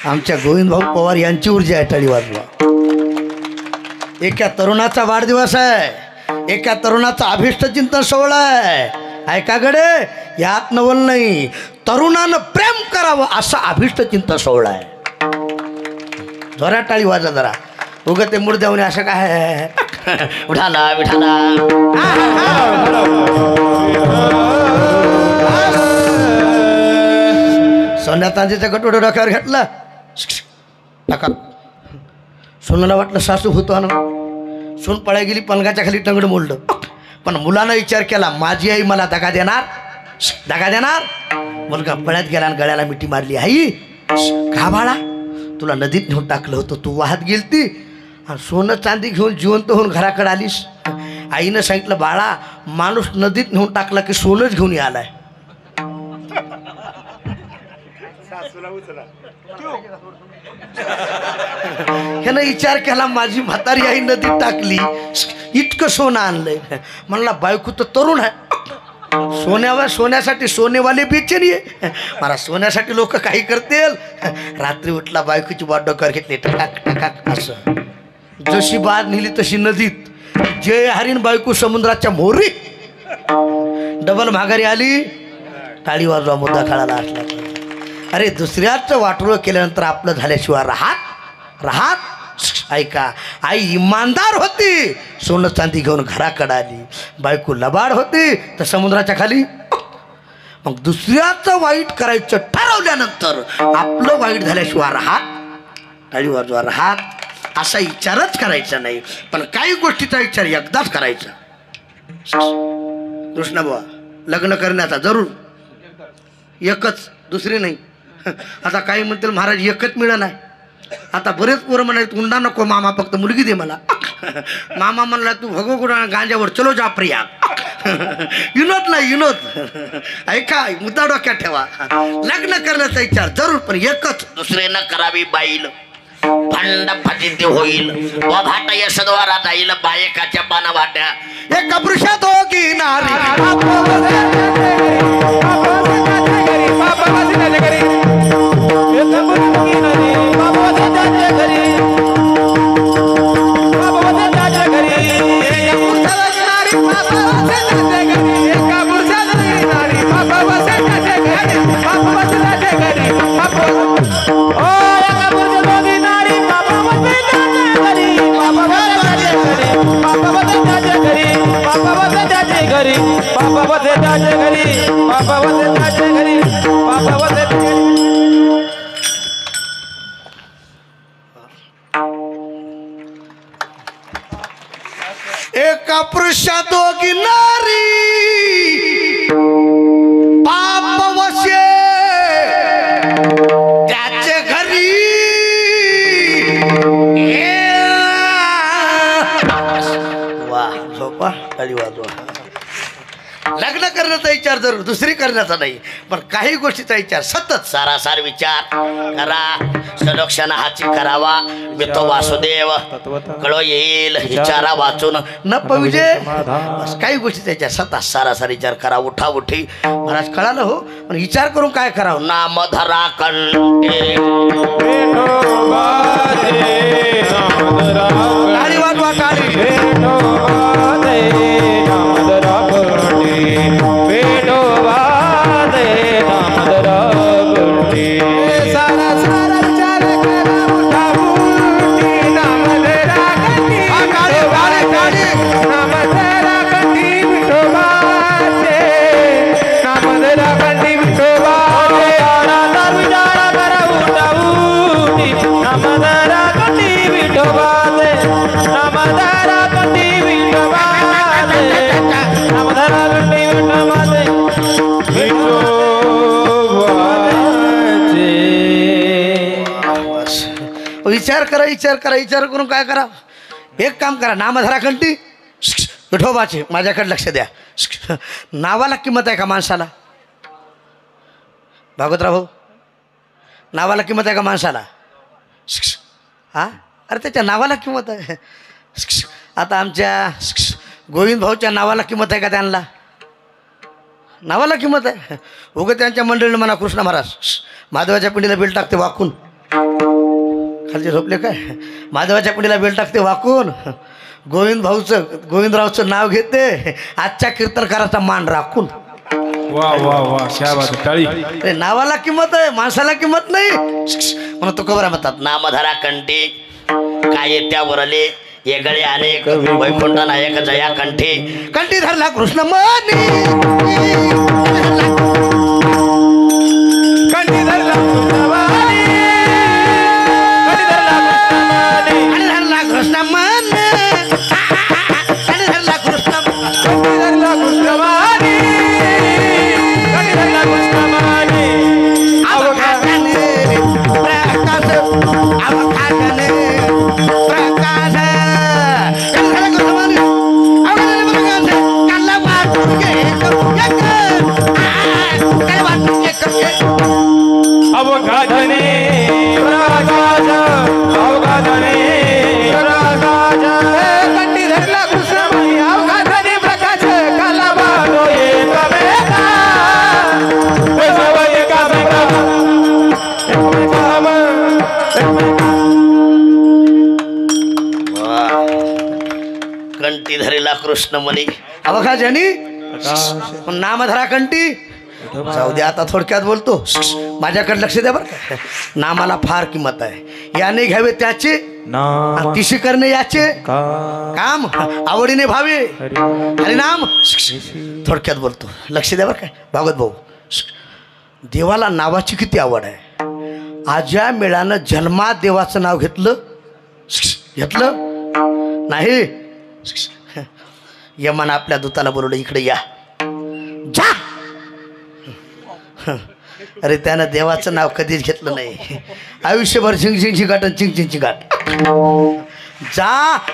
आमच्या गोविंद भाऊ पवार यांची ऊर्जा आहे. टाळी वाजवा. एका तरुणाचा वाढदिवस आहे, एका तरुणाचा अभिष्ट चिंतन सोहळा आहे. ऐका गडे, यात नवल नाही. तरुणानं प्रेम करावं असा अभिष्ट चिंतन सोहळा आहे. जोरात टाळी वाजा जरा. उगं ते मुर्द्यावने असं काय विठाला विठाला. सोन्या चांदीचं गटोडं डोक्यावर घेतलं. टाका. सोनाला वाटलं सासू होतो ना. सून पळाय गेली, पलंगाच्या खाली टंगड मोडलं. पण मुलानं विचार केला, माझी आई मला दगा देणार, दगा देणार. मुलगा पळ्यात गेला आणि गळ्याला मिठी मारली. आई का बाळा, तुला नदीत नेऊन टाकलं होतं, तू वाहत गेलती आणि सोनं चांदी घेऊन जिवंत होऊन घराकडे आलीस. आईनं सांगितलं, बाळा माणूस नदीत नेऊन टाकला की सोनंच घेऊन आलाय. ह्यानं विचार केला, माझी म्हातारी आई नदीत टाकली, इतकं सोनं आणलंय. म्हणला बायको तर तरुण आहे, सोन्यासाठी सोनेवाले बेचैनी आहे. मला सोन्यासाठी लोक काही करतील. रात्री उठला, बायकोची वाट डोक्यावर घेतली, टकाक टकाक असं. जशी बाज नेली तशी नदीत. जय हरीण बायको समुद्राच्या मोरी. डबल माघारी आली, टाळी वाजवा मुद्दा काळाला असला. अरे दुसऱ्याचं वाटोळं केल्यानंतर आपलं झाल्याशिवाय राहात. ऐका, आई इमानदार होती, सोनं चांदी घेऊन घराकडे आली. बायको लबाड होती तर समुद्राच्या खाली. मग दुसऱ्याचं वाईट करायचं ठरवल्यानंतर आपलं वाईट झाल्याशिवाय टाळी वाजवा राहात असा विचारच करायचा नाही. पण काही गोष्टीचा विचार एकदाच करायचा. कृष्णा बुवा, लग्न करण्याचा जरूर एकच, दुसरी नाही. आता काही म्हणतील महाराज एकच मिळत नाही. आता बरेच पोरं म्हणाले उंडा नको मामा, फक्त मुलगी दे मला. मामा म्हणला तू भगो कुठं गांजावर चलो जा प्रिया. विनोद नाही विनोद. ऐका, मुद्दा डोक्यात ठेवा. लग्न करण्याचा विचार जरूर, पण एकच. दुसरे न करावी बाईल, भांड फजिती होईल, व भाट यशद्वारा जाईल बायकाच्या पाना भाट्या. एका पुरुषात हो की नारी. एका पुरुषात दोघी नारी, पाप वशे त्याचे घरी. वा झोपा, टाळी वाजवा. लग्न करण्याचा विचार जरूर, दुसरी करण्याचा नाही. पण काही गोष्टीचा विचार सतत सारासार विचार करा. सलोक्षण हाची करावा, वितो वासुदेव कळो येईल विचारा वाचून न पविजे. बस काही गोष्टीचा विचार सतत सारासार विचार करा. उठा उठी महाराज कळालं हो, पण विचार करून काय करावं. नाम धरा कंटे, टाळी वाजवा, टाळी. विचार करा, विचार करा. विचार करून काय करा. एक काम करा, नामधरा कंठी विठोबाचे. माझ्याकडे लक्ष द्या. नावाला किंमत आहे का माणसाला? भागवतराव भाऊ, नावाला किंमत आहे का माणसाला? हा, अरे त्याच्या नावाला किंमत आहे. आता आमच्या गोविंद भाऊच्या नावाला किंमत आहे का? त्यांना नावाला किंमत आहे. उगं त्यांच्या मंडळीने म्हणा कृष्ण महाराज माधवाच्या पिंडीला बेल टाकते वाकून. खालचे झोपले काय? माधवाच्या पिंडीला बेल टाकते वाकून. गोविंदरावचं नाव घेते, आजच्या कीर्तनकाराचा मान राखून. वा वा वा, शाबास, टाळी. नावाला किंमत आहे, माणसाला किंमत नाही. म्हणून तो कबरा म्हणतात नामधरा कंठी काय त्यावरले येगळे अनेक वैकुंठ नायक जया कंठी. कंठी धरला कृष्ण मनी, कंठी धरला कृष्णवाणी, कंठी धरला कृष्णवाणी, कंठी धरला कृष्ण मन, कंठी धरला कृष्ण, कंठी धरला कृष्णवाणी, कंठी धरला कृष्णवाणी. अवघातने प्रकाश, अवघातने प्रकाश. कंठी धरला कृष्ण मन, अवघातने प्रकाश. काला वाटून घे काय वाटून घे अवघातने प्रकाश, अवघातने प्रकाश. कंठी धरला कृष्ण कृष्ण म्हणे अवघा जनी नाम धरा कंटी जाऊ दे आता थोडक्यात बोलतो माझ्याकडे लक्ष द्या बरं का नामाला फार किंमत आहे याने घ्यावे त्याचे तिशी करणे याचे काम आवडीने भावे हरिनाम थोडक्यात बोलतो लक्ष द्या बरं काय भागवत भाऊ देवाला नावाची किती आवड आहे आज्या मेळानं जन्मात देवाचं नाव घेतलं नाही यमान आपल्या दूताला बोलवलं इकडे या जा अरे त्यानं देवाचं नाव कधीच घेतलं नाही आयुष्यभर झिंग गाठ चिंग गाठ जा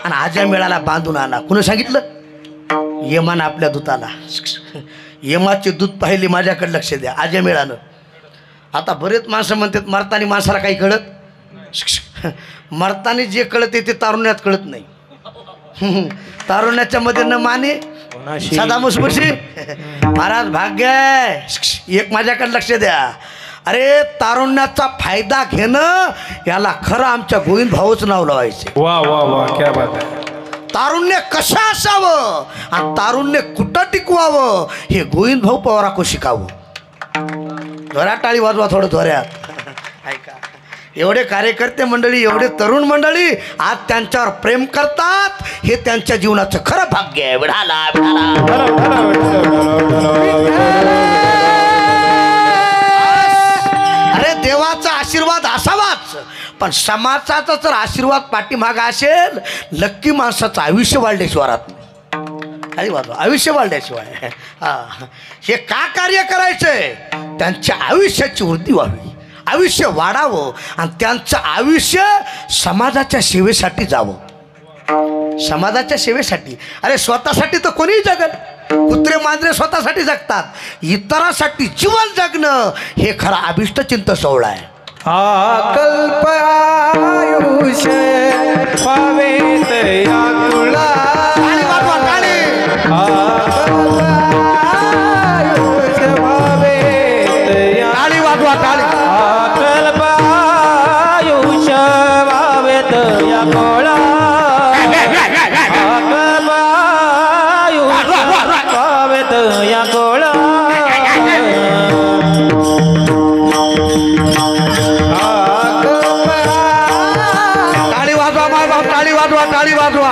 आणि आज्या मेळाला बांधून आणा कुणी सांगितलं यमान आपल्या दूताला यमाचे दूत पाहिले माझ्याकडे लक्ष द्या आज्या मेळानं आता बरेच माणसं म्हणतात मरतानी माणसाला काही कळत मरतानी जे कळते ते तारुण्यात कळत नाही तारुण्याच्या मध्ये न माने सदा मुसमुशी महाराज भाग्य एक माझ्याकडे लक्ष द्या अरे तारुण्याचा फायदा घेणं याला खरं आमच्या गोविंद भाऊच नाव लावायचे वाह वाह वाह क्या बात है तारुण्य कसं असावं आणि तारुण्य कुठं टिकवावं हे गोविंद भाऊ पवाराको शिकावं जोरात टाळी वाजवा थोडं जोऱ्यात ऐका एवढे कार्यकर्ते मंडळी एवढे तरुण मंडळी आज त्यांच्यावर प्रेम करतात हे त्यांच्या जीवनाचं खरं भाग्य आहे विठाला अरे देवाचा आशीर्वाद असावाच पण समाजाचा जर आशीर्वाद पाठीमागा असेल लक्की माणसाचं आयुष्य वाढल्याशिवाय राहत नाही खाली वाजवा आयुष्य वाढल्याशिवाय हे का कार्य करायचंय त्यांच्या आयुष्याची वृद्धी व्हावी आयुष्य वाढावं आणि त्यांचं आयुष्य समाजाच्या सेवेसाठी जावं समाजाच्या सेवेसाठी अरे स्वतःसाठी तर कोणीही जगत कुत्रे मांजरे स्वतःसाठी जगतात इतरांसाठी जीवन जगणं हे खरं अभिष्ट चिंत सोहळा आहे कल्प आयुष्य पावेत या तुला टाळी वाजवा, टाळी. आयुष्य पावेत या टाळी वाजवा, टाळी. कल्प आयुष्य पावेत या कोळा कल्प आयुष्य पावेत या कोळा टाळी वाजवा माय बाप टाळी वाजवा टाळी वाजवा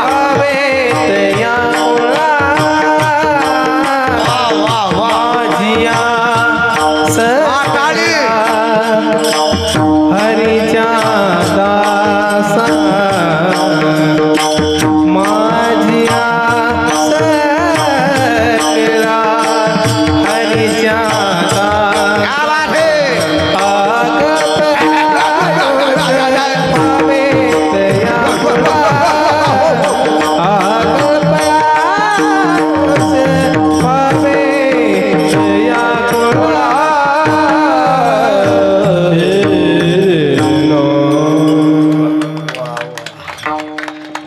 टाळी हरिच्या दासा माझिया सकला हरिच्या क्या बात है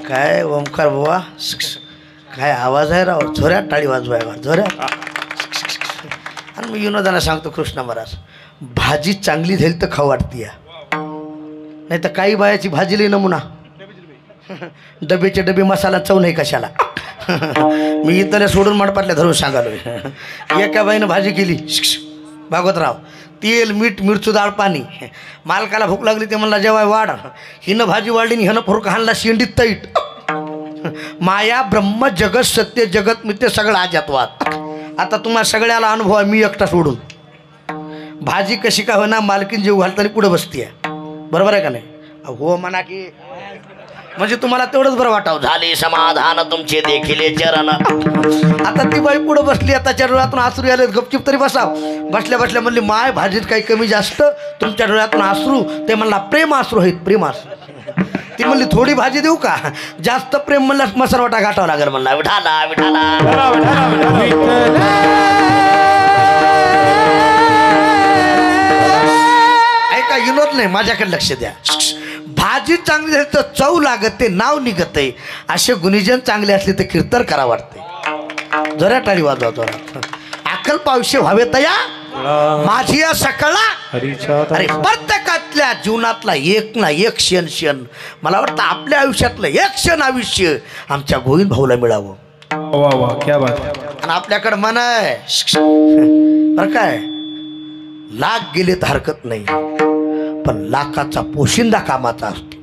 काय ओमकार बुवा काय आवाज आहे राव झोऱ्यात टाळी वाजवाय झोऱ्यात आणि मी विनोदाना सांगतो कृष्ण महाराज भाजी चांगली झाली तर खाऊ वाटते नाही तर काही बायाची भाजीली नमुना डबेचे डबे मसाला चव नाही कशाला मी इथल्या सोडून मंडपातल्या धरून सांगालोय एका बाईनं भाजी केली भागवतराव तेल मीठ मिरचू डाळ पाणी मालकाला भूक लागली ते म्हणला जेवाय वाढ हिनं भाजी वाढली आणि हिनं फुरका हाणला शेंडीत तैट माया ब्रह्म जगत सत्य जगत मित्य सगळं अजातवाद आता तुम्हाला सगळ्याला अनुभव आहे मी एकटा सोडून भाजी कशी का होईना मालकीन जीव घालताना पुढे बसते बरोबर आहे का नाही हो म्हणा की म्हणजे तुम्हाला तेवढंच बरं वाटावं झाले समाधान तुमचे देखील चरण आता ती बाई पुढे बसली आता डोळ्यातून आसरू आले गपचिप तरी बसाव बसल्या बसल्या म्हणली माय भाजीत काही कमी जास्त तुमच्या डोळ्यातून आसरू ते म्हणला प्रेम आसरू आहेत प्रेम आसरू ती म्हणली थोडी भाजी देऊ का जास्त प्रेम म्हणलं मसारवाटा गाठावा लागेल म्हणला विठाला विठाला ऐका विनोद नाही माझ्याकडे लक्ष द्या भाजी चांगली झाली तर चव लागते नाव निघते असे गुणीजन चांगले असले तर कीर्तन करा वाटते जरा टाळी वाजवा जोरात अकल्प आयुष्य व्हावे तया माझी या सकाळला अरे प्रत्येकातल्या जीवनातला एक ना एक क्षण मला वाटतं आपल्या आयुष्यातलं एक क्षण आयुष्य आमच्या गोविंद भाऊला मिळावं वाह वाह क्या बात है. आणि आपल्याकडं मन आहे बरं काय, लाख गेले तर हरकत नाही, पण लाखाचा पोशिंदा कामाचा असतो.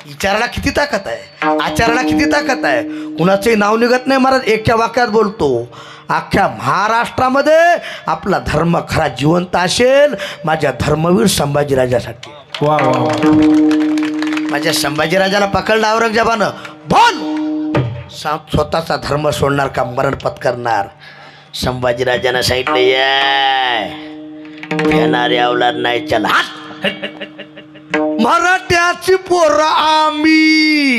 विचाराला किती ताकद आहे, आचाराला किती ताकद आहे. कुणाचंही नाव निघत नाही महाराज, एका वाक्यात बोलतो. अख्ख्या महाराष्ट्रामध्ये आपला धर्म खरा जिवंत असेल माझ्या धर्मवीर संभाजीराजासाठी. वाह वाह वाह. माझ्या संभाजीराजाला पकडलं औरंगजेबानं, बोल स्वतःचा धर्म सोडणार का मरण पत्करणार. संभाजीराजानं सांगितलं याय येणारे अवलाद नाही, चला मराठ्याची पोरं आम्ही.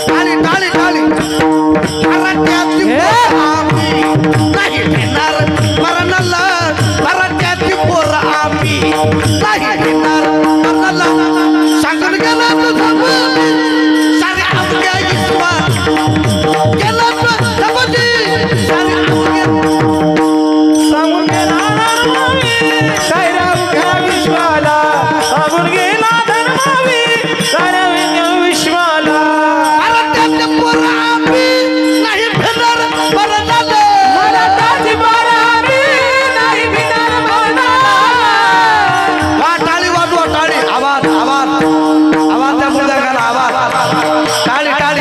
टाळी टाळी टाळी. मराठ्याची पोरं आम्ही नाही घेणार मरणाला. मराठ्याची पोरं आम्ही नाही घेणार मरणाला. सांगून गेला तुझं सारे अवघ्या विश्वास गेला तुझं सारे अवघ्या सांगून गेला साऱ्या अवघ्या विश्वाला. सांगून गेला धर्मवीर साऱ्या विश्वाला. मराठ्याचे पोरं आम्ही नाही भेटणार मरणाला. मराठाची पोरं आम्ही नाही भिणार मरणाला. वा टाळी वाजवा टाळी. आवाज आवाज आवाज त्या मुलाला आवाज. टाळी टाळी.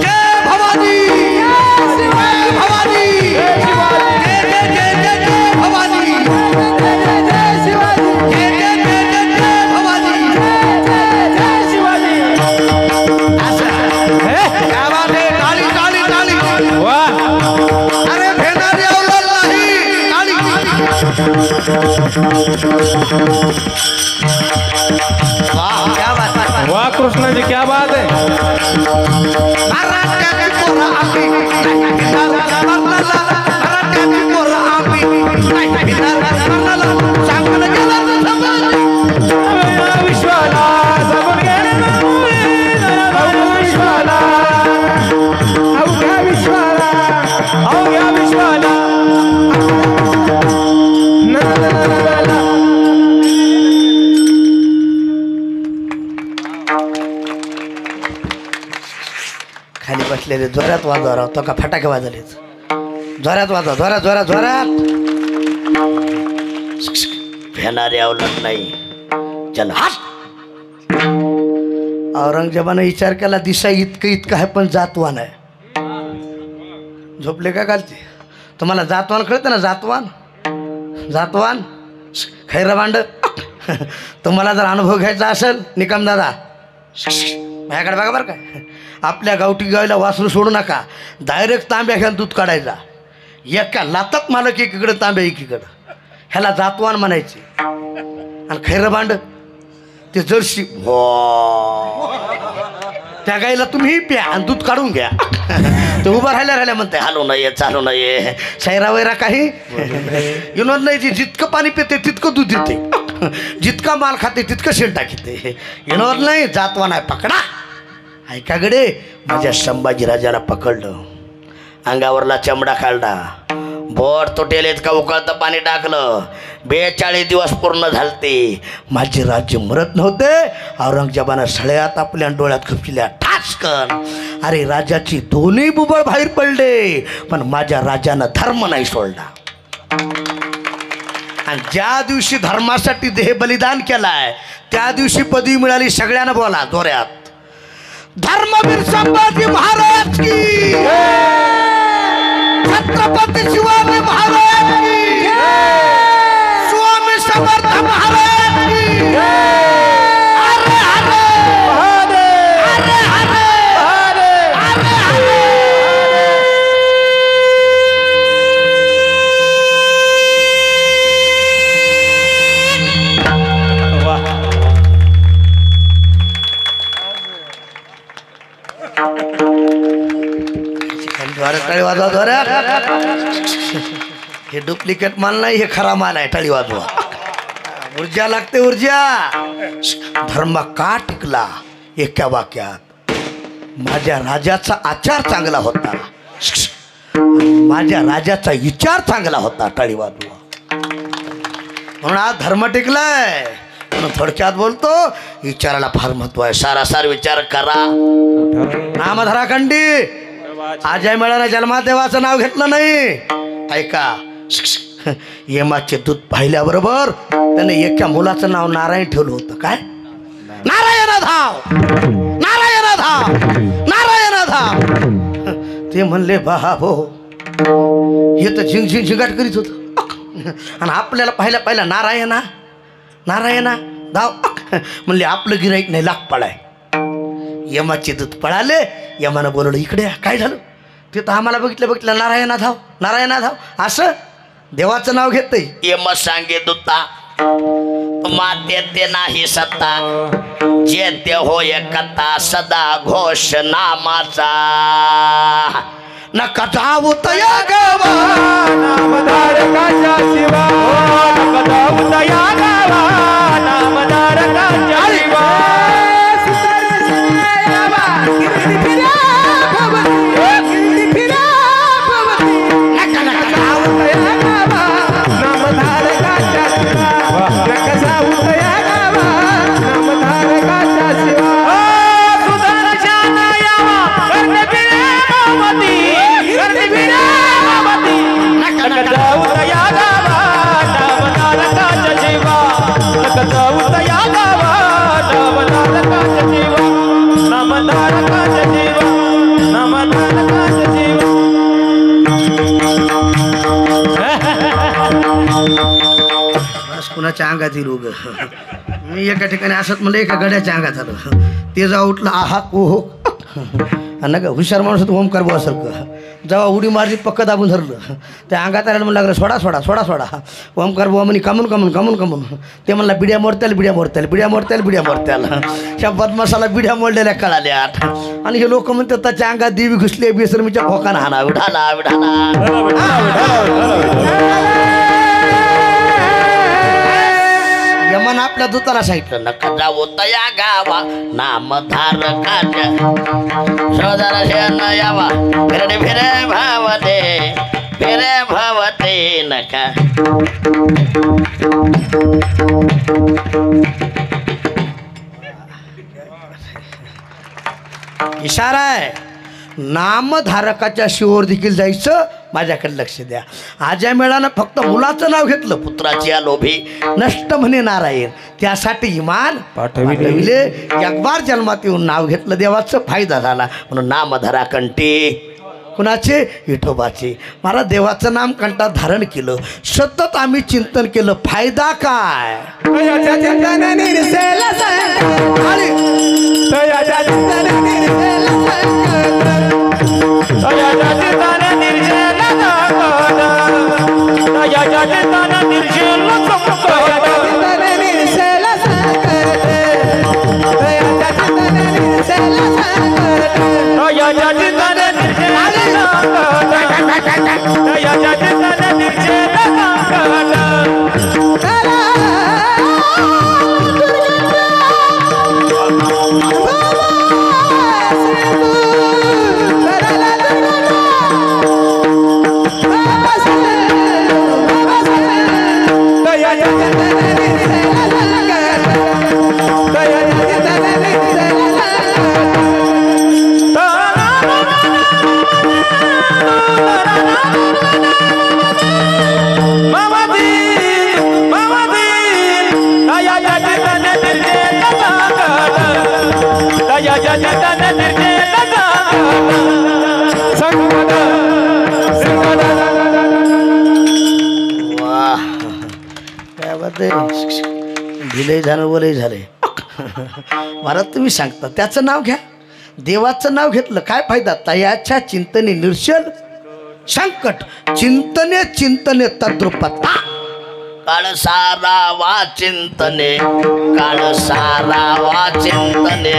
जय भवानी जय भवानी जय जय जय जय जय भवानी जय जय शिवाजी जय जय जय जय जय भवानी जय शिवाजी. क्या बात है. टाळी टाळी टाळी. वाह. अरे भेणारी अवलाद नाही. टाळी. वाह क्या बात है. वाह कृष्णा जी क्या बात है. मराठ्याची पोरं आम्ही नाही भिणार मरणाला. मराठ्याची पोरं आम्ही नाही भिणार मरणाला. सांगून गेला तुझं विश्वाला. सांगून गेला अवघ्या विश्वाला. अवघ्या विश्वाला. अवघ्या विश्वाला. खाली बसलेले जोरात वाजवा राव. तो का फटाके वाजवलेच. जोरात वाजवा. जोरात जोरात जोरात. येणारे अवलाद नाही, चला औरंगजेबानं विचार केला दिसा इतकं इतकं आहे पण जातवान आहे. झोपले का कालचे. तुम्हाला जातवान कळतं ना. जातवान जातवान खैर भांड. तुम्हाला जर अनुभव घ्यायचा असेल निकम दादा माझ्याकडे बघा बरं काय. आपल्या गावठी गायला वासरू सोडू नका. डायरेक्ट तांब्या घ्या दूध काढायचा. एका लातात मालक एकीकडे तांब्या एकीकडं. ह्याला जातवान म्हणायचे. आणि खैर भांड ते जर्सी. त्या गाईला तुम्ही प्या आणि दूध काढून घ्या. ते उभं राहिल्या म्हणते चालू नये चालू नये. सैरा वैरा काही विनोद नाही. जी जितकं पाणी पिते तितकं दूध देते. जितका माल खाते तितकं शेण टाकते. विनोद नाही. जातवान आहे. पकडा. ऐका गडे माझ्या संभाजीराजाला पकडलं. अंगावरला चमडा काढला, बोट तुटेल इतका उकळतं पाणी टाकलं. 42 दिवस पूर्ण झालते. माझे राज्य मरत नव्हते. औरंगजेबानं सळ्यात आपल्या डोळ्यात खपल्या ठासकन. अरे राजाची दोन्ही बुबळ बाहेर पडले पण माझ्या राजानं धर्म नाही सोडला. आणि ज्या दिवशी धर्मासाठी देह बलिदान केलाय त्या दिवशी पदवी मिळाली. सगळ्यांना बोला जोऱ्यात. धर्मवीर संभाजी महाराज की. छत्रपती शिवाजी महाराज की. स्वामी समर्थ महाराज की. अरे अरे अरे अरे अरे अरे. टाळी वाजवा जोरात. हे डुप्लिकेट माल नाही, हे खरा माल आहे. टाळी वाजवा. ऊर्जा लागते ऊर्जा. धर्म का टिकला. एका वाक्यात माझ्या राजाचा आचार चांगला होता. माझ्या राजाचा विचार चांगला होता. टाळी वाजवा. म्हणून आज धर्म टिकलाय. थोडक्यात बोलतो विचाराला फार महत्व आहे. सारासार विचार करा. नामधरा खंडी अजय मेळाने जन्मात देवाचं नाव घेतलं नाही. ऐका, यमाचे दूत पाहिल्याबरोबर त्याने एका मुलाचं नाव नारायण ठेवलं होतं. काय? नारायण धाव, नारायण धाव, नारायण धाव. ते म्हणले बाबो हे तर झिंग झिंग झिंगाट करीत होत आणि आपल्याला पहिला नारायणा नारायणा धाव म्हणले आपलं गिराईक नाही लाख पळाय. यमाचे दूत पळाले. यमानं बोलवलं इकडे या. काय झालं? ते तर आम्हाला बघितलं नारायणा धाव, नारायणा धाव असं देवाचं नाव घेतय. यम सांगेत होता माते ते नाही सत्ता जे ते होय कथा सदा घोष नामाचा. नका जाऊ तया गावा नामधारकाच्या शिवा, नका जाऊ तया गावा नामधारकाच्या शिवा. कुणाच्या अंगात रोग. मी एका ठिकाणी असत म्हणलं एका गड्याच्या अंगात आलं. ते जेव्हा उठलं आहा ओहो ना का हुशार माणूस होतं ओमकार बुवासारखं. जेव्हा उडी मारली पक्क दाबून धरलं त्या अंगात आल्यानं म्हणलं लागलं सोडा सोडा सोडा सोडा. ओमकार बुवा म्हणे कमून कमून कमून कमून. ते म्हणला बिड्या मोडत्याल बिड्या मोडत्याल बिड्या मोडत्याल बिड्या मोडत्याल. ह्या बदमासाला बिड्या मोडलेल्या कळाल्या. आणि हे लोक म्हणतात त्याच्या अंगात देवी घुसली बेसरमीच्या भोकानं हाना विढाला यमन आपल्या दूताला सांगितलं नका जाऊ तया गावा नामधारकाच्या शोधारा यावा. फिरे फिरे भावते नका. इशारा आहे. नामधारकाच्या शिववर देखील जायचं. माझ्याकडे लक्ष द्या. आजच्या मेळानं फक्त मुलाचं नाव घेतलं. पुत्राची या लोभी नष्ट म्हणे नारायण. त्यासाठी इमान पाठविले. एक बार जन्मात येऊन नाव घेतलं देवाचं फायदा झाला म्हणून नामधरा कंठी. कुणाचे? विठोबाचे. मला देवाचं नाम कंठात धारण केलं. सतत आम्ही चिंतन केलं. फायदा काय? भिलय झालं वलय झाले. मला तुम्ही सांगता त्याचं नाव घ्या. देवाचं नाव घेतलं काय फायदा? तयाच्या चिंतने निर्शल संकट. चिंतने चिंतने तद्रुपता. काळ सारा वा चिंतने काळ सारा वा चिंतने.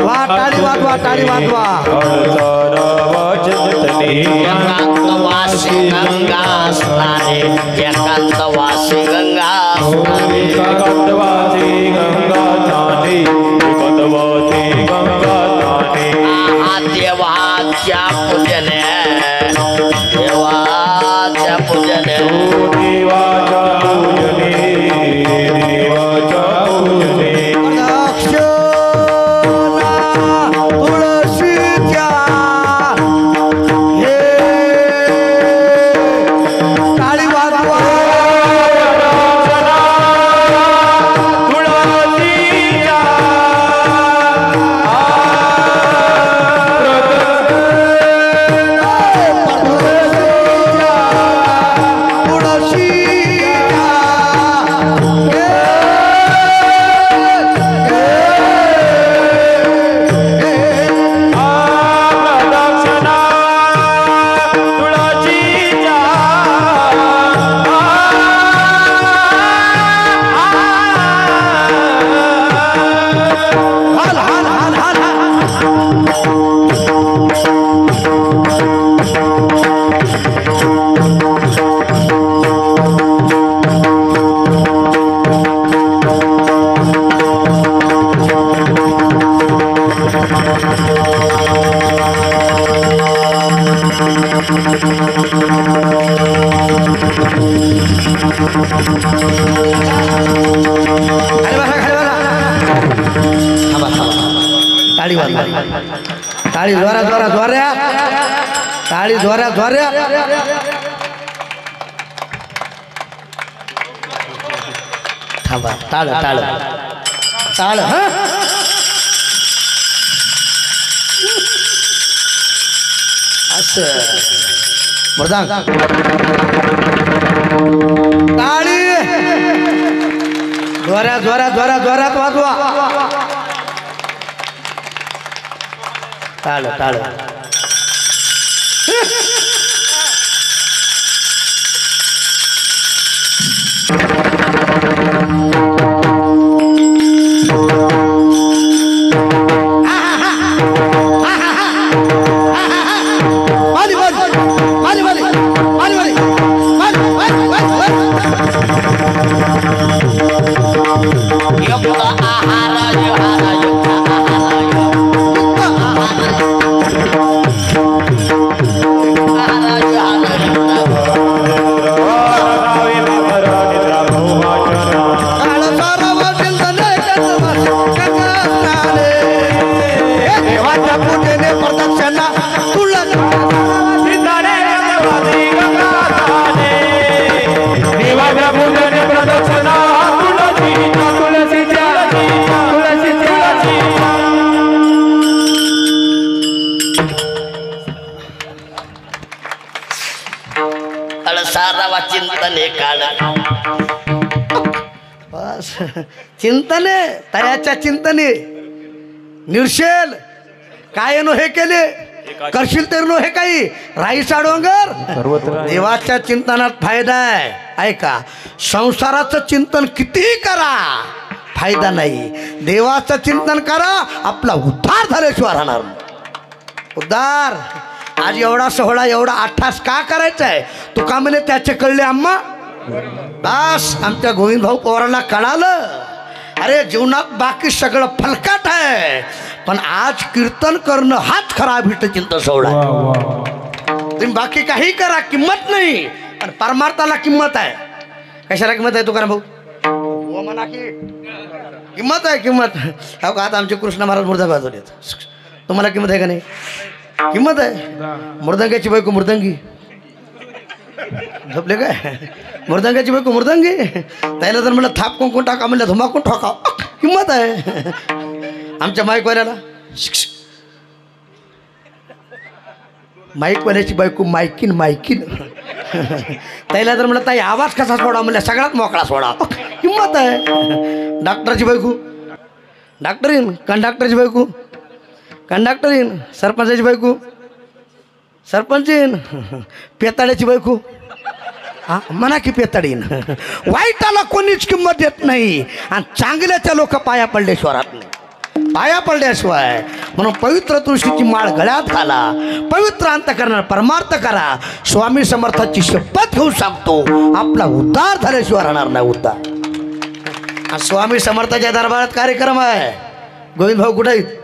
वा टाळी वाजवा टाळी वाजवा. एकांतवासी गंगा स्नाने एकांतवासी गंगा स्नाने. देवाच्या पूजने देवाच्या पूजने. टाळी वाजवा टाळी जोरा जोरा जोऱ्या टाळी जोऱ्या जोऱ्या थांबा टाळ टाळ टाळ हा असं मृदांग टाळी जोऱ्या जोऱ्या जोऱ्या जोऱ्यात वाजवा टाळ टाळ चिंतने काळ बस चिंतने तयाच्या चिंतने निर्शेल काय नो हे केले करशील तर नो हे काही राईसा डोंगर देवाच्या चिंतनात फायदा आहे ऐका संसाराचं चिंतन कितीही करा फायदा नाही देवाचं चिंतन करा आपला उद्धार झाल्याशिवाय राहणार उद्धार आज एवढा सोहळा एवढा अठ्ठास का करायचा आहे तुका म्हणे त्याचे कळले आम्हा बस आमच्या गोविंद भाऊ पवारांना कळालं अरे जीवनात बाकी सगळं फलकाट आहे पण आज कीर्तन करणं हाच खरा अभिष्ट चिंतन सोहळा तुम्ही बाकी काही करा किंमत नाही पण परमार्थाला किंमत आहे कशाला किंमत आहे तुकाराम भाऊ म्हणा की किंमत आहे किंमत हो का आता आमचे कृष्ण महाराज मुर्दा वाजवलेत तुम्हाला किंमत आहे का नाही किंमत आहे मृदंगाची बायको मृदंगी झोपले काय मृदंगाची बायको मृदंगी त्याला जर म्हणलं थाप कोण टाका म्हणलं धुमाकून ठोका किंमत आहे आमच्या माईकवाल्याला माईकवाल्याची बायको मायकीन मायकीन त्याला जर म्हणलं ताई आवाज कसा सोडा म्हणलं सगळ्यात मोकळा सोडा किंमत आहे डॉक्टरची बायको डॉक्टरीन कंडक्टरची बायको कंडक्टरीन सरपंचाची बायको सरपंचीन पेताड्याची बायको हा म्हणा की पेताडीन वाईटाला कोणीच किंमत देत नाही आणि चांगल्याच्या लोक पाया पडल्याशिवाय राहत नाही पाया पडल्याशिवाय म्हणून पवित्र तुळशीची माळ गळ्यात घाला पवित्र अंतःकरणात परमार्थ करा स्वामी समर्थाची शपथ घेऊन सांगतो आपला उद्धार झाल्याशिवाय राहणार नाही उद्धार स्वामी समर्थाच्या दरबारात कार्यक्रम आहे गोविंद भाऊ कुठे आहेत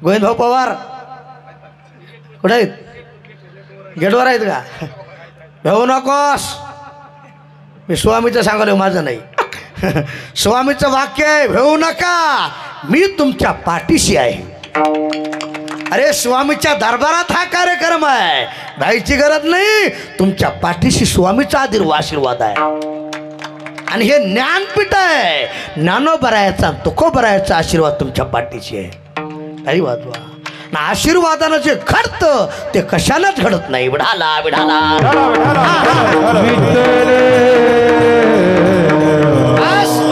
गोविंद भाऊ पवार कुठे आहेत गेटवर आहेत का भेऊ नकोस मी स्वामीचं सांगालो माझं नाही स्वामीचं वाक्य आहे भेऊ नका मी तुमच्या पाठीशी आहे अरे स्वामीच्या दरबारात हा कार्यक्रम आहे जायची गरज नाही तुमच्या पाठीशी स्वामीचा आशीर्वाद आहे आणि हे ज्ञानपीठ आहे ज्ञानोबरायाचा तुकोबरायाचा आशीर्वाद तुमच्या पाठीशी आहे काही वाजवा ना आशीर्वादानं जे घडतं ते कशालाच घडत नाही विढाला विढाला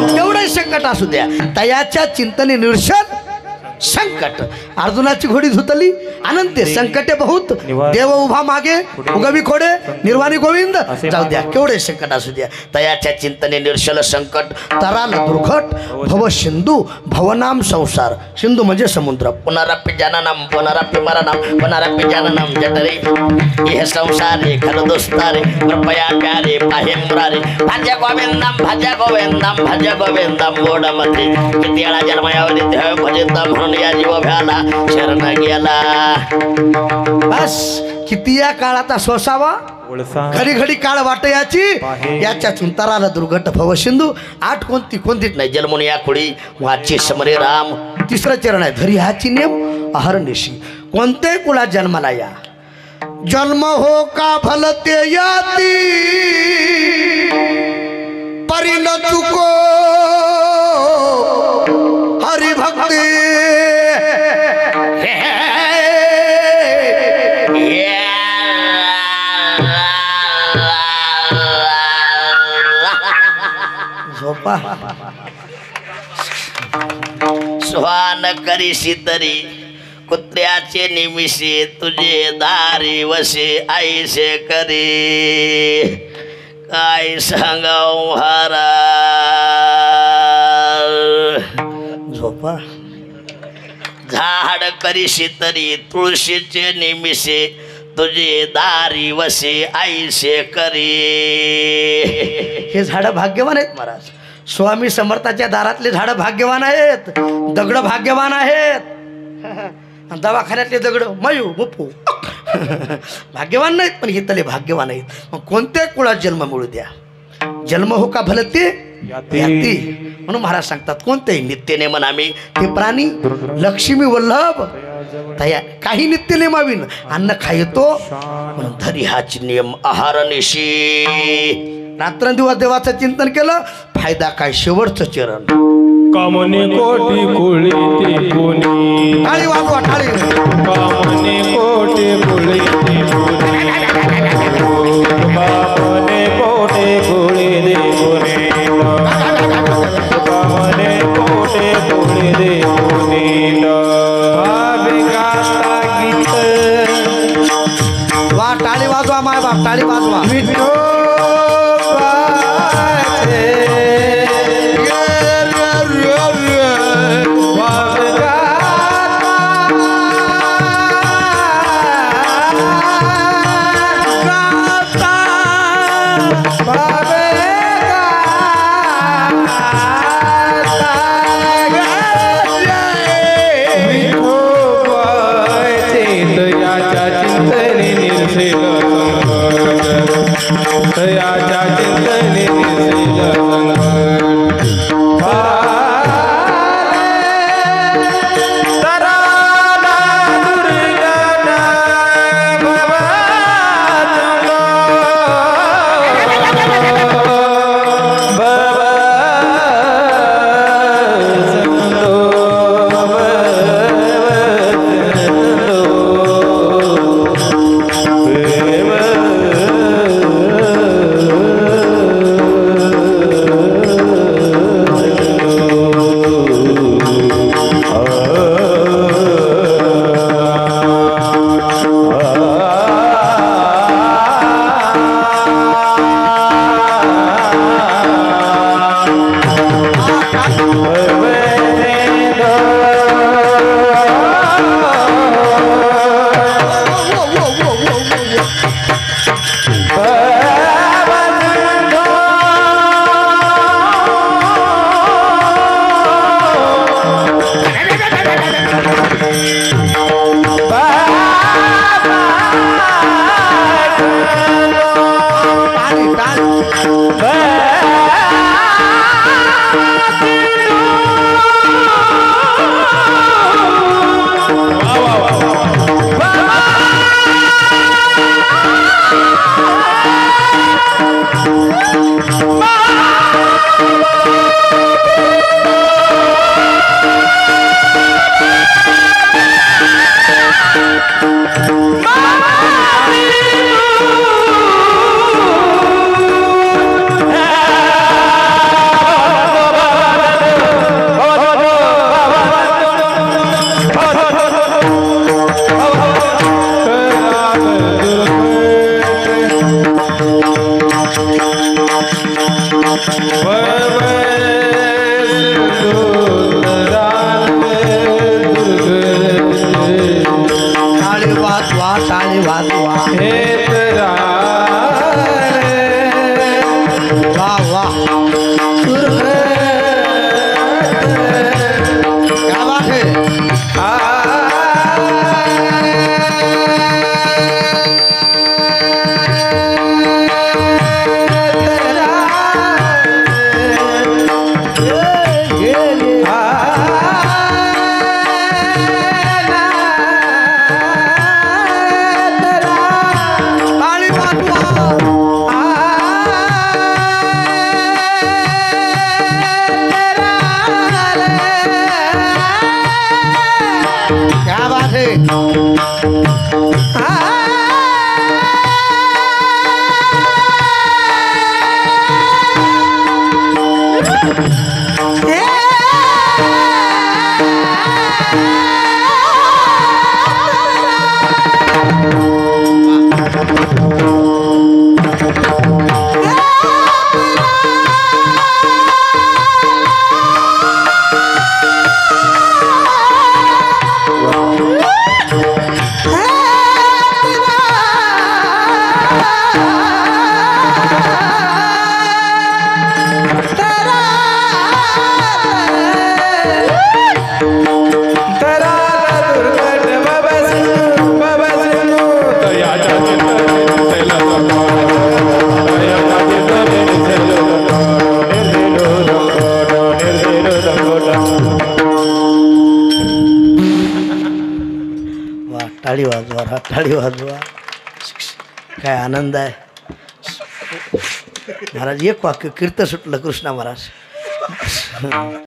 तेवढं संकट असू द्या तयाच्या चिंतने निर्षण संकट अर्जुनाची घोडी धुतली अनंत संकटे बहुत देव उभा मागे उगवी खोडे निर्वाणी गोविंद जाऊ द्या केवढे संकट असू द्या तयाच्या चिंतने निर्शल संकट तराल दुर्घट भव सिंधू भवनाम संसार सिंधू म्हणजे समुद्र पुनरापि जननम पुनरापि मरणम पुनरापि जननम जठरे यह संसार रे खल दोस्तारे कृपया प्यारे पाहे मुरारे भज गोविंदम भज गोविंदम भज गोविंदम गोडमते किती वेळा जन्मायावधी देव भजता म्हणून या जीव भ्याला शरण गेला बस किती या काळाचा सोसावा वळसा घडी घडी काळ वाट याची याच्या चुंताराला दुर्घट भव सिंधू. आठ कोणतीच नाही. जन्मुन या खुडी वाची समरे राम. तिसरं चरण आहे धरी हाची नेम अहर्निशी. कोणत्याही कुळात जन्माला या, जन्म हो का भलते याती परी न चुको हरिभक्ती. झोपा सुहान करीशी तरी कुत्र्याचे निमिषे तुझे दारी वसे आईसे करी. काय सांगाव हारा. झोपा झाड करीशी तरी तुळशीचे निमिषे तुझे दारी वसे आईसे करी. हे झाडं भाग्यवान आहेत महाराज. स्वामी समर्थाच्या दारातले झाडं भाग्यवान आहेत. दगड भाग्यवान आहेत. दवाखान्यातले दगड मयू मुप्पू भाग्यवान नाहीत, पण हे तले भाग्यवान आहेत. मग कोणत्या कुळात जन्म मिळू द्या, जन्म हो का भलते याती. म्हणून महाराज सांगतात कोणतेही नित्यनेम आम्ही ते प्राणी लक्ष्मी वल्लभ तया काही नित्यनेमाविन अन्न खायतो. म्हणून धरी हाच नियम आहारनिशी. रात्रंदिवस देवाचं चिंतन केलं, फायदा काय शेवटचं चरण. कामने कोटी कुळी ते कोणी. टाळी वाजवा टाळी. कामने कोटी कुळी ते कोणी. कामने कोटी कुळी ते कोणी. कामने कोटी कुळी ते कोणी. भावे गाता गीत. वा टाळी वाजवा माय बाप टाळी वाजवा. वा टाळी वाजवा टाळी वाजवा काय आनंद आहे महाराज एक वाक्य कीर्त सुटलं कृष्णा महाराज